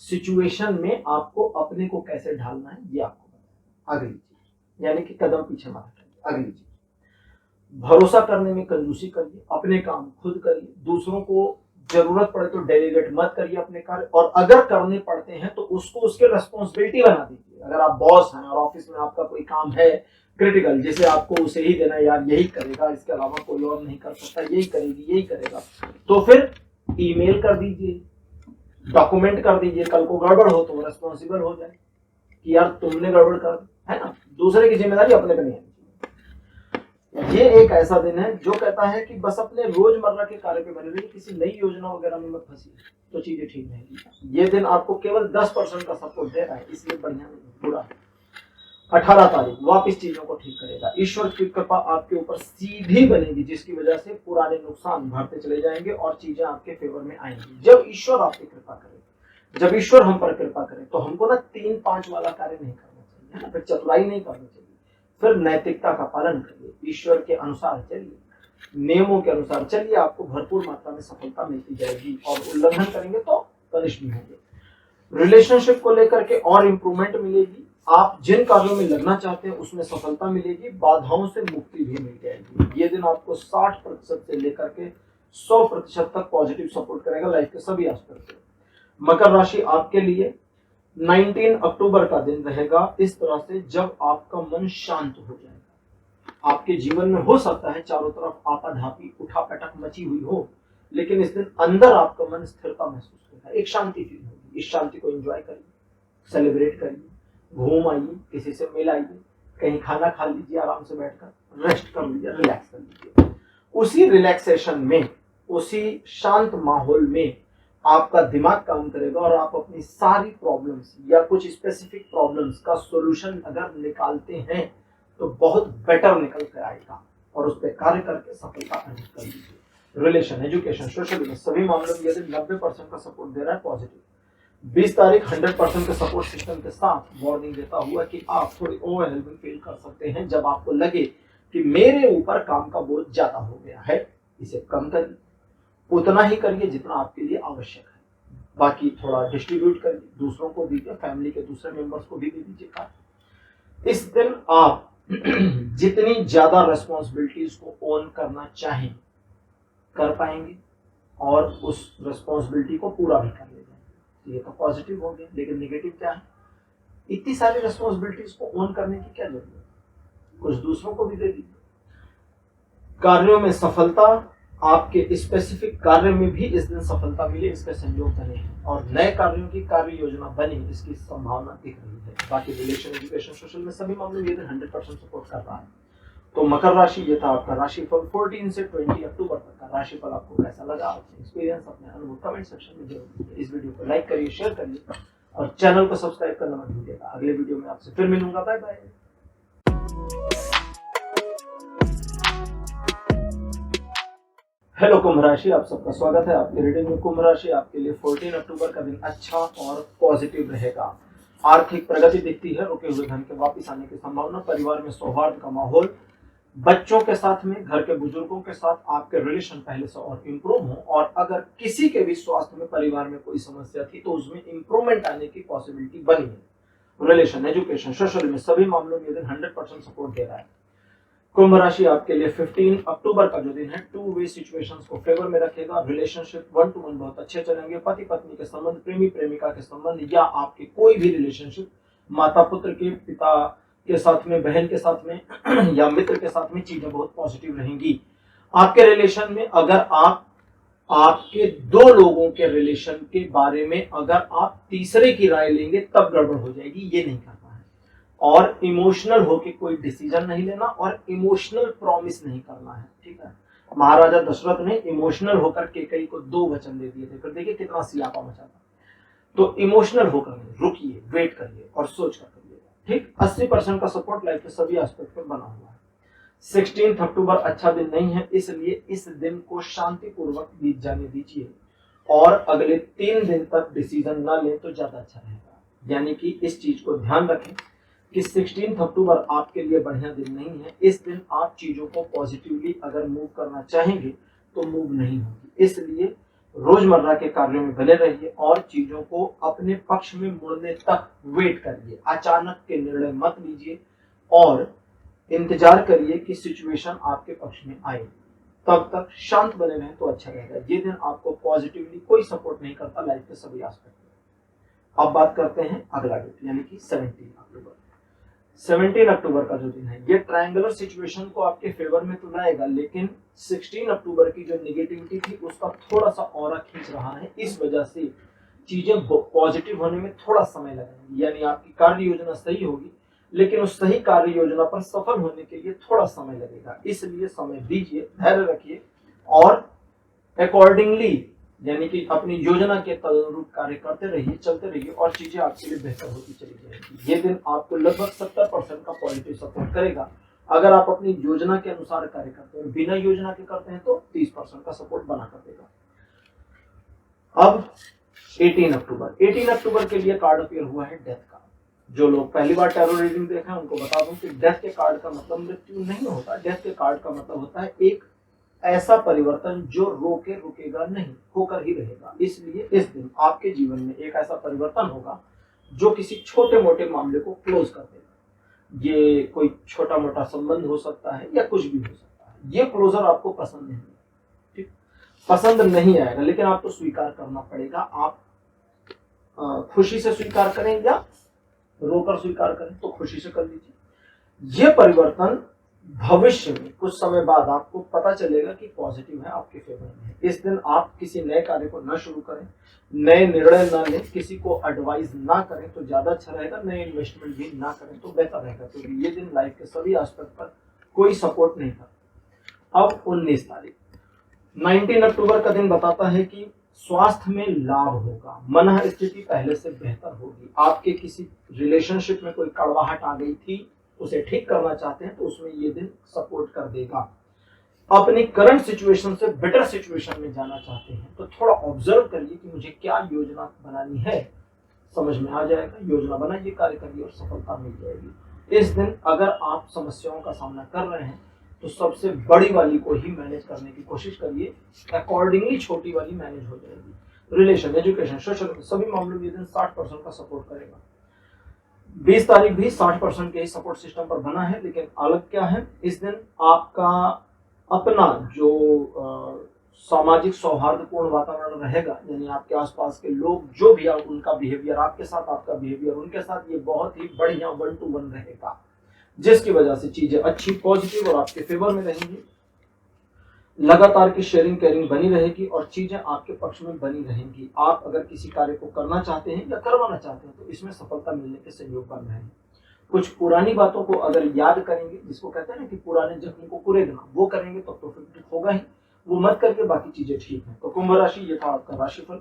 सिचुएशन में आपको अपने को कैसे ढालना है ये आपको बताया। अगली चीज यानी कि कदम पीछे मत हटाइए। अगली चीज, भरोसा करने में कंजूसी करिए, अपने काम खुद करिए, दूसरों को जरूरत पड़े तो डेलीगेट मत करिए अपने कार्य, और अगर करने पड़ते हैं तो उसको उसके रेस्पॉन्सिबिलिटी बना दीजिए। अगर आप बॉस हैं और ऑफिस में आपका कोई काम है क्रिटिकल, जिसे आपको उसे ही देना, यार यही करेगा, इसके अलावा कोई और नहीं कर सकता, यही करेगी, यही करेगा, तो फिर ईमेल कर दीजिए, डॉक्यूमेंट कर दीजिए। कल को गड़बड़ हो तो रेस्पॉन्सिबल हो जाए कि यार तुमने गड़बड़ कर दी, है ना। दूसरे की जिम्मेदारी अपने पे नहीं है। ये एक ऐसा दिन है जो कहता है कि बस अपने रोजमर्रा के कार्य पे बने रहिए, किसी नई योजना वगैरह में मत फंसिए, तो चीजें ठीक रहेंगी। ये दिन आपको केवल 10% का सपोर्ट दे रहा है, इसलिए बढ़िया नहीं, बुरा। 18 तारीख वापिस चीजों को ठीक करेगा। ईश्वर की कृपा आपके ऊपर सीधी बनेगी, जिसकी वजह से पुराने नुकसान बढ़ते चले जाएंगे और चीजें आपके फेवर में आएंगी। जब ईश्वर आप पे कृपा करे, जब ईश्वर हम पर कृपा करे, तो हमको ना 3-5 वाला कार्य नहीं करना चाहिए, फिर चतुराई नहीं करनी चाहिए, फिर नैतिकता का पालन करिए, ईश्वर के अनुसार चलिए, नियमों के अनुसार चलिए, आपको भरपूर मात्रा में सफलता मिलती जाएगी। और उल्लंघन करेंगे तो पनिश भी होंगे। रिलेशनशिप को लेकर के और इंप्रूवमेंट मिलेगी। आप जिन कार्यों में लगना चाहते हैं उसमें सफलता मिलेगी, बाधाओं से मुक्ति भी मिल जाएगी। ये दिन आपको 60% से लेकर के 100% तक पॉजिटिव सपोर्ट करेगा लाइफ के सभी एस्पेक्ट से। मकर राशि आपके लिए 19 अक्टूबर का दिन रहेगा इस तरह से, जब आपका मन शांत हो जाएगा। आपके जीवन में हो सकता है चारों तरफ आपाधापी उठापटक मची हुई हो, लेकिन इस दिन अंदर आपका मन स्थिरता महसूस होगा, एक शांति फील होगी। इस शांति को एंजॉय करिए, सेलिब्रेट करिए, घूम आइए, किसी से मिल आइए, कहीं खाना खा लीजिए, आराम से बैठकर रेस्ट कर लीजिए, रिलैक्स कर लीजिए। उसी रिलैक्सेशन में, उसी शांत माहौल में आपका दिमाग काम करेगा और आप अपनी सारी प्रॉब्लम्स या कुछ स्पेसिफिक प्रॉब्लम्स का सॉल्यूशन अगर निकालते हैं तो बहुत बेटर निकल कर आएगा, और उस पर कार्य करके सफलता अर्जित कर लीजिए। रिलेशन, एजुकेशन, सोशल में सभी मामलों में यदि 90% का सपोर्ट दे रहा है पॉजिटिव। 20 तारीख 100% के सपोर्ट सिस्टम के साथ वार्निंग देता हुआ कि आप थोड़ी ओवरवेलमिंग फील कर सकते हैं। जब आपको लगे कि मेरे ऊपर काम का बोझ ज्यादा हो गया है, इसे कम करिए, उतना ही करिए जितना आपके लिए आवश्यक है, बाकी थोड़ा डिस्ट्रीब्यूट करिए, दूसरों को दीजिए, फैमिली के दूसरे मेंबर्स को भी दे दीजिए। इस दिन आप जितनी ज्यादा रेस्पॉन्सिबिलिटीज को ओन करना चाहें कर पाएंगे और उस रेस्पॉन्सिबिलिटी को पूरा भी कर ले जाएंगे। ये तो पॉजिटिव हो गया, लेकिन नेगेटिव क्या है? इतनी सारी रेस्पॉन्सिबिलिटीज को ओन करने की क्या जरूरत है? कुछ दूसरों को भी दे दीजिए। कार्यों में सफलता, आपके स्पेसिफिक कार्य में भी इस दिन सफलता मिले, इसका संयोग बने और नए कार्यों की कार्य योजना बने, इसकी संभावना दिख रही है। बाकी रिलेशन, एजुकेशन, सोशल में सभी मामलों में ये दिन 100% सपोर्ट कर रहा है। तो मकर राशि, ये था आपका राशिफल 14 से 20 अक्टूबर तक का राशिफल। आपको कैसा लगा, अपने एक्सपीरियंस, अपने अनुभव कमेंट सेक्शन में जरूर दीजिए। इस वीडियो को लाइक करिए, शेयर करिए और चैनल को सब्सक्राइब करना मत भूलिएगा। अगले वीडियो में आपसे फिर मिलूंगा। Bye bye. हेलो कुंभ राशि, आप सबका स्वागत है आपकी रीडिंग में। कुंभ राशि आपके लिए 14 अक्टूबर का दिन अच्छा और पॉजिटिव रहेगा। आर्थिक प्रगति दिखती है, रुके हुए धन के वापस आने की संभावना, परिवार में सौहार्द का माहौल, बच्चों के साथ में, घर के बुजुर्गों के साथ आपके रिलेशन पहले से और इम्प्रूव हो, और अगर किसी के भी स्वास्थ्य में परिवार में कोई समस्या थी तो उसमें इम्प्रूवमेंट आने की पॉसिबिलिटी बनी है। रिलेशन, एजुकेशन, सोशल में सभी मामलों में ये दिन 100% सपोर्ट दे रहा है। कुंभ राशि आपके लिए 15 अक्टूबर का जो दिन है टू वे सिचुएशंस को फेवर में रखेगा। रिलेशनशिप 1 to 1 बहुत अच्छे चलेंगे। पति पत्नी के संबंध, प्रेमी प्रेमिका के संबंध, या आपके कोई भी रिलेशनशिप माता पुत्र के, पिता के साथ में, बहन के साथ में या मित्र के साथ में, चीजें बहुत पॉजिटिव रहेंगी। आपके रिलेशन में अगर आपके दो लोगों के रिलेशन के बारे में अगर आप तीसरे की राय लेंगे तब गड़बड़ हो जाएगी, ये नहीं करना है। और इमोशनल होके कोई डिसीजन नहीं लेना और इमोशनल प्रॉमिस नहीं करना है, ठीक है। महाराजा दशरथ ने इमोशनल होकर केकई को 2 वचन दे दिए थे, फिर देखिए कितना सियापा मचा था। तो इमोशनल होकर रुकिए, वेट करिए और सोच कर करिएगा, ठीक। 80% का सपोर्ट लाइफ के सभी एस्पेक्ट पर बना हुआ है। 16 अक्टूबर अच्छा दिन नहीं है, इसलिए इस दिन को शांतिपूर्वक बीत जाने दीजिए और अगले 3 दिन तक डिसीजन ना लें तो ज्यादा अच्छा रहेगा। यानी कि इस चीज को ध्यान रखें कि 16 अक्टूबर आपके लिए बढ़िया दिन नहीं है। इस दिन आप चीजों को पॉजिटिवली अगर मूव करना चाहेंगे तो मूव नहीं होगी, इसलिए रोजमर्रा के कार्यों में बने रहिए और चीजों को अपने पक्ष में मुड़ने तक वेट करिए। अचानक के निर्णय मत लीजिए और इंतजार करिए कि सिचुएशन आपके पक्ष में आए, तब तक शांत बने रहें तो अच्छा रहेगा। ये दिन आपको पॉजिटिवली कोई सपोर्ट नहीं करता लाइफ के सभी एस्पेक्ट में। अब बात करते हैं अगला डेट, यानी कि 17 अक्टूबर। 17 अक्टूबर का जो दिन है ये ट्रायंगुलर सिचुएशन को आपके फेवर में तो लाएगा, लेकिन 16 अक्टूबर की जो नेगेटिविटी थी उसका थोड़ा सा ऑरा खींच रहा है। इस वजह से चीजें पॉजिटिव होने में थोड़ा समय लगेगी, यानी आपकी कार्य योजना सही होगी लेकिन उस सही कार्य योजना पर सफल होने के लिए थोड़ा समय लगेगा। इसलिए समय दीजिए, धैर्य रखिए और अकॉर्डिंगली, यानी कि अपनी योजना के तदनुरूप कार्य करते रहिए, चलते रहिए और चीजें आपके लिए बेहतर होती चली जाएगी। ये दिन आपको लगभग 70% का पॉजिटिव सपोर्ट करेगा। अगर आप अपनी योजना के अनुसार कार्य करते हैं, बिना योजना के करते हैं तो 30% का सपोर्ट बना कर देगा। अब 18 अक्टूबर के लिए कार्ड अपीयर हुआ है डेथ का। जो लोग पहली बार टैरो रीडिंग देखे हैं उनको बता दूं कि डेथ के कार्ड का मतलब मृत्यु नहीं होता। डेथ के कार्ड का मतलब होता है एक ऐसा परिवर्तन जो रुकेगा नहीं, होकर ही रहेगा। इसलिए इस दिन आपके जीवन में एक ऐसा परिवर्तन होगा जो किसी छोटे मोटे मामले को क्लोज कर देगा। ये कोई छोटा मोटा संबंध हो सकता है या कुछ भी हो सकता है। ये क्लोजर आपको पसंद नहीं, ठीक, पसंद नहीं आएगा, लेकिन आपको स्वीकार करना पड़ेगा। आप खुशी से स्वीकार करें या रोकर स्वीकार करें, तो खुशी से कर लीजिए। ये परिवर्तन भविष्य में कुछ समय बाद आपको पता चलेगा कि पॉजिटिव है, आपके फेवर में है। इस दिन आप किसी नए कार्य को न शुरू करें, नए निर्णय ना लें, किसी को एडवाइस ना करें तो ज्यादा अच्छा रहेगा। नए इन्वेस्टमेंट भी ना करें तो बेहतर रहेगा, क्योंकि ये दिन लाइफ के सभी एस्पेक्ट पर कोई सपोर्ट नहीं करता। अब 19 तारीख 19 अक्टूबर का दिन बताता है कि स्वास्थ्य में लाभ होगा, मन स्थिति पहले से बेहतर होगी। आपके किसी रिलेशनशिप में कोई कड़वाहट आ गई थी, उसे ठीक करना चाहते हैं तो उसमें ये दिन सपोर्ट कर देगा। अपनी करंट सिचुएशन से बेटर सिचुएशन में जाना चाहते हैं तो थोड़ा ऑब्जर्व करिए कि मुझे क्या योजना बनानी है, समझ में आ जाएगा। योजना बनाइए, कार्य करिए और सफलता मिल जाएगी। इस दिन अगर आप समस्याओं का सामना कर रहे हैं तो सबसे बड़ी वाली को ही मैनेज करने की कोशिश करिए, अकॉर्डिंगली छोटी वाली मैनेज हो जाएगी। रिलेशन, एजुकेशन, सोशल सभी मामलों में ये दिन 60% का सपोर्ट करेगा। 20 तारीख भी 60% के ही सपोर्ट सिस्टम पर बना है, लेकिन अलग क्या है, इस दिन आपका अपना जो सामाजिक सौहार्दपूर्ण वातावरण रहेगा, यानी आपके आसपास के लोग जो भी उनका बिहेवियर आपके साथ, आपका बिहेवियर उनके साथ, ये बहुत ही बढ़िया 1 to 1 रहेगा, जिसकी वजह से चीजें अच्छी, पॉजिटिव और आपके फेवर में रहेंगी। लगातार की शेयरिंग केयरिंग बनी रहेगी और चीजें आपके पक्ष में बनी रहेंगी। आप अगर किसी कार्य को करना चाहते हैं या करवाना चाहते हैं तो इसमें सफलता मिलने के सहयोग बन रहे हैं। कुछ पुरानी बातों को अगर याद करेंगे, जिसको कहते हैं ना कि पुराने जख्म को कुरेदना, वो करेंगे तो प्रॉफिट होगा ही। वो मत करके बाकी चीजें ठीक है। तो कुंभ राशि, ये था आपका राशिफल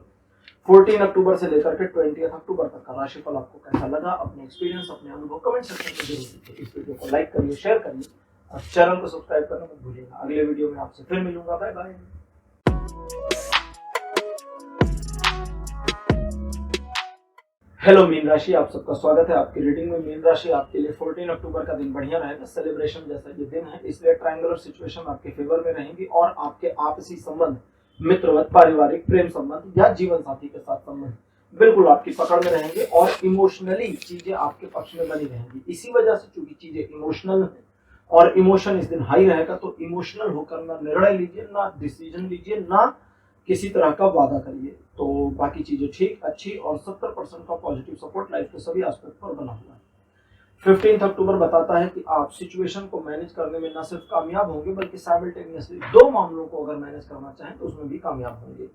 14 अक्टूबर से लेकर के 20 अक्टूबर तक का राशिफल। आपको कैसा लगा, अपने एक्सपीरियंस, अपने अनुभव कमेंट सेक्शन में जरूर दीजिए। इस वीडियो को लाइक करिए, शेयर करिए और चैनल को सब्सक्राइब करना मत भूलिएगा। अगले वीडियो में आपसे फिर मिलूंगा। Bye bye. हेलो मीन राशि, आप सबका स्वागत है आपकी रीडिंग में। मीन राशि आपके लिए 14 अक्टूबर का दिन बढ़िया रहेगा। सेलिब्रेशन जैसा ये दिन है, इसलिए ट्रायंगुलर सिचुएशन आपके फेवर में रहेंगी और आपके आपसी संबंध, मित्रवत, पारिवारिक, प्रेम संबंध या जीवन साथी के साथ संबंध बिल्कुल आपकी पकड़ में रहेंगे और इमोशनली चीजें आपके पक्ष में बनी रहेंगी। इसी वजह से चूंकि चीजें इमोशनल है और इमोशन इस दिन हाई रहेगा, तो इमोशनल होकर ना निर्णय लीजिए, ना डिसीजन लीजिए, ना किसी तरह का वादा करिए। तो बाकी चीजें ठीक, अच्छी और 70% का पॉजिटिव सपोर्ट लाइफ के सभी एस्पेक्ट पर बना हुआ है। 15 अक्टूबर बताता है कि आप सिचुएशन को मैनेज करने में न सिर्फ कामयाब होंगे बल्कि साइमल्टेनियसली दो मामलों को अगर मैनेज करना चाहें तो उसमें भी कामयाब होंगे।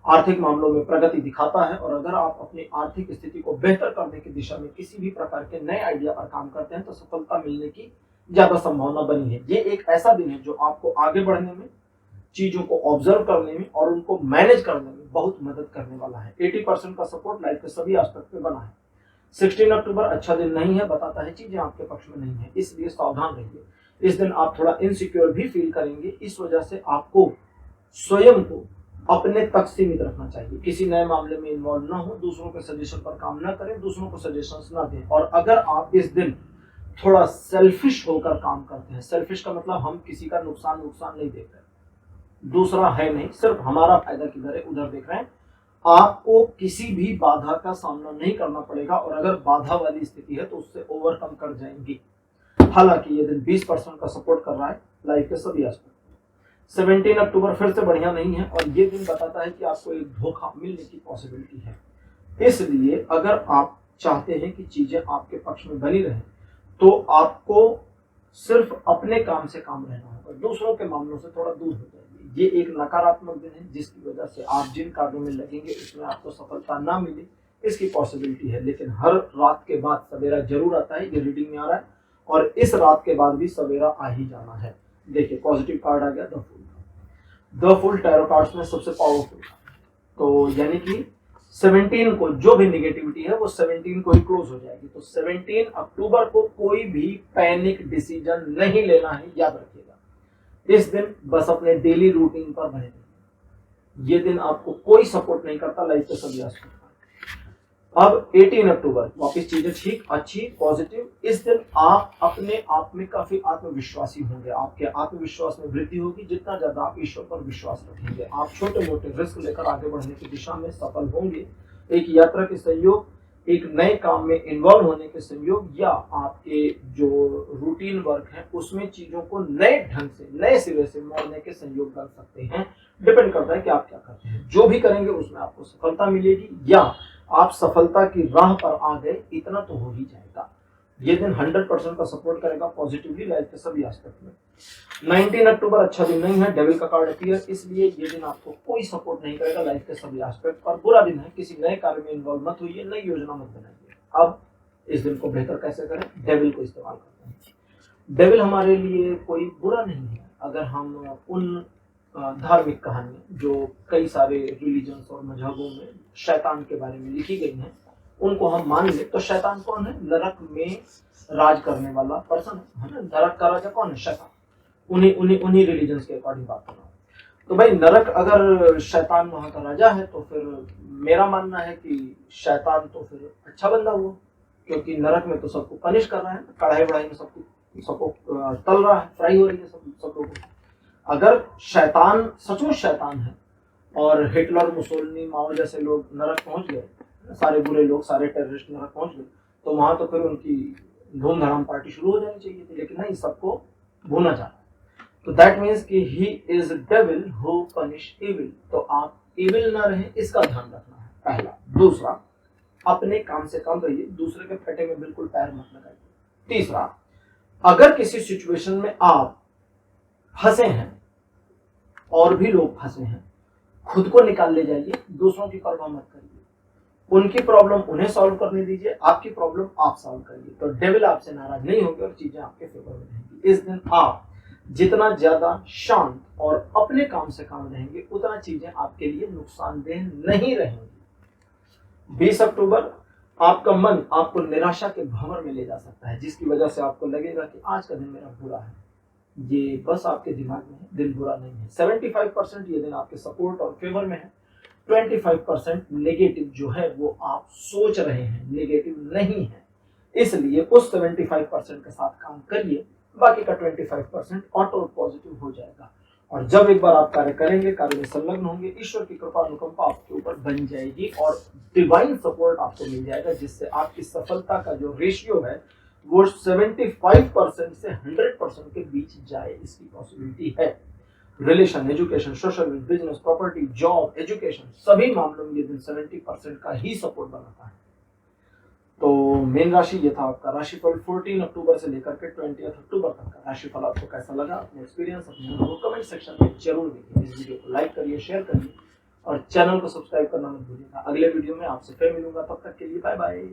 आर्थिक मामलों में प्रगति दिखाता है और अगर आप अपनी आर्थिक स्थिति को बेहतर करने की दिशा में किसी भी प्रकार के नए आइडिया पर काम करते हैं तो सफलता मिलने की ज्यादा संभावना बनी है। ये एक ऐसा दिन है जो आपको आगे बढ़ने में, चीजों को ऑब्जर्व करने में और उनको मैनेज करने में बहुत मदद करने वाला है। 80% का सपोर्ट लाइफ के सभी एस्पेक्ट में बना है। 16 अक्टूबर अच्छा दिन नहीं है, बताता है चीजें आपके पक्ष में नहीं है, इसलिए सावधान रहिए। इस दिन आप थोड़ा इनसिक्योर भी फील करेंगे, इस वजह से आपको स्वयं को अपने तक सीमित रखना चाहिए। किसी नए मामले में इन्वॉल्व ना हो, दूसरों के सजेशन पर काम ना करें, दूसरों को सजेशंस ना दें। और अगर आप इस दिन थोड़ा सेल्फिश होकर काम करते हैं, सेल्फिश का मतलब हम किसी का नुकसान नहीं देख रहे, दूसरा है नहीं, सिर्फ हमारा फायदा किधर है उधर देख रहे हैं, आपको किसी भी बाधा का सामना नहीं करना पड़ेगा और अगर बाधा वाली स्थिति है तो उससे ओवरकम कर जाएंगी। हालांकि ये दिन 20% का सपोर्ट कर रहा है लाइफ के सभी एस्पेक्ट। 17 अक्टूबर फिर से बढ़िया नहीं है और ये दिन बताता है कि आपको एक धोखा मिलने की पॉसिबिलिटी है। इसलिए अगर आप चाहते हैं कि चीजें आपके पक्ष में बनी रहे तो आपको सिर्फ अपने काम से काम रहना होगा, दूसरों के मामलों से थोड़ा दूर हो जाएगी। ये एक नकारात्मक दिन है जिसकी वजह से आप जिन कार्यों में लगेंगे उसमें आपको सफलता ना मिले इसकी पॉसिबिलिटी है। लेकिन हर रात के बाद सवेरा जरूर आता है, ये रीडिंग में आ रहा है और इस रात के बाद भी सवेरा आ ही जाना है। देखिए पॉजिटिव कार्ड आ गया the fool. The fool tarot cards में सबसे पावरफुल, तो यानी कि 17 को जो भी निगेटिविटी है वो 17 को ही क्लोज हो जाएगी। तो 17 अक्टूबर को कोई भी पैनिक डिसीजन नहीं लेना है, याद रखिएगा। इस दिन बस अपने डेली रूटीन पर बने रहिए। ये दिन आपको कोई सपोर्ट नहीं करता लाइफ के सभी एस्पेक्ट पर। अब 18 अक्टूबर वापिस चीजें ठीक, अच्छी, पॉजिटिव। इस दिन आप अपने आप में काफी आत्मविश्वासी होंगे, आपके आत्मविश्वास में वृद्धि होगी। जितना ज्यादा आप ईश्वर पर विश्वास रखेंगे, आप छोटे मोटे रिस्क लेकर आगे बढ़ने की दिशा में सफल होंगे। एक यात्रा के सहयोग, एक नए काम में इन्वॉल्व होने के संयोग या आपके जो रूटीन वर्क है उसमें चीजों को नए ढंग से, नए सिरे से मोड़ने के संयोग बन सकते हैं। डिपेंड करता है कि आप क्या करते हैं। जो भी करेंगे उसमें आपको सफलता मिलेगी या आप सफलता की राह पर आ गए, इतना तो हो ही जाएगा। ये दिन 100% का सपोर्ट करेगा पॉजिटिवली लाइफ के सभी एस्पेक्ट में। 19 अक्टूबर अच्छा दिन नहीं है, डेविल का कार्ड अपीयर, इसलिए ये दिन आपको कोई सपोर्ट नहीं करेगा लाइफ के सभी एस्पेक्ट पर। बुरा दिन है, किसी नए कार्य में इन्वॉल्व मत होइए, नई योजना मत बनाइए। अब इस दिन को बेहतर कैसे करें? डेविल को इस्तेमाल करते हैं। डेविल हमारे लिए कोई बुरा नहीं है अगर हम उन धार्मिक कहानियां जो कई सारे रिलीजन्स और मजहबों में शैतान के बारे में लिखी गई हैं उनको हम मान ले। तो शैतान कौन है? नरक में राज करने वाला पर्सन है ना। नरक का राजा कौन है? शैतान। उन्हीं रिलीजन्स के अकॉर्डिंग बात कर रहा हूँ। तो भाई नरक अगर शैतान वहां का राजा है तो फिर मेरा मानना है कि शैतान तो फिर अच्छा बंदा हुआ, क्योंकि नरक में तो सबको पनिश कर रहा है, कढ़ाई बढ़ाई में सबको तल रहा है, फ्राई हो रही है सब लोगों को। अगर शैतान सचमुच शैतान है और हिटलर, मुसोलिनी, माओ जैसे लोग नरक पहुंच गए, सारे बुरे लोग, सारे टेररिस्ट नरक पहुंच गए, तो वहां तो फिर उनकी धूम धड़ाम पार्टी शुरू हो जानी चाहिए थी। लेकिन नहीं, सबको भूना जा रहा है। तो दैट मीन्स कि he is devil who punish evil. तो आप इविल ना रहे, इसका ध्यान रखना है, पहला। दूसरा, अपने काम से काम रहिए, दूसरे के फटे में बिल्कुल पैर मत लगाइए। तीसरा, अगर किसी सिचुएशन में आप फंसे हैं और भी लोग फंसे हैं, खुद को निकाल ले जाइए, दूसरों की परवाह मत करिए। उनकी प्रॉब्लम उन्हें सॉल्व करने दीजिए, आपकी प्रॉब्लम आप सॉल्व करिए। तो डेविल आपसे नाराज नहीं होंगे और चीजें आपके फेवर में रहेंगी। इस दिन आप जितना ज्यादा शांत और अपने काम से काम रहेंगे उतना चीजें आपके लिए नुकसानदेह नहीं रहेंगी। 20 अक्टूबर आपका मन आपको निराशा के भंवर में ले जा सकता है, जिसकी वजह से आपको लगेगा कि आज का दिन मेरा बुरा है। ये बस आपके दिमाग में है, दिन बुरा नहीं है। 75% ये दिन आपके सपोर्ट और फेवर में है। 25% नेगेटिव जो है वो आप सोच रहे हैं, नेगेटिव नहीं है। इसलिए उस 75% के साथ काम करिए, बाकी का 25% ऑटो पॉजिटिव हो जाएगा। और जब एक बार आप कार्य करेंगे, कार्य में संलग्न होंगे, ईश्वर की कृपा अनुकंपा आपके ऊपर बन जाएगी और डिवाइन सपोर्ट आपको मिल जाएगा, जिससे आपकी सफलता का जो रेशियो है वो 75% से 100% के बीच जाए, इसकी पॉसिबिलिटी है। Relation, education, social, business, property, job, education, सभी मामलों में ये दिन 70% का ही सपोर्ट बनाता है। तो मेन राशि ये था आपका राशिफल 14 अक्टूबर से लेकर के 20 अक्टूबर तक का राशिफल। आपको कैसा लगा, अपने एक्सपीरियंस अपने अनुभव कमेंट सेक्शन में जरूर लिखिए। इस वीडियो को लाइक करिए, शेयर करिए और चैनल को सब्सक्राइब करना मत भूलिएगा। अगले वीडियो में आपसे फिर मिलूंगा, तब तक के लिए बाय बाय।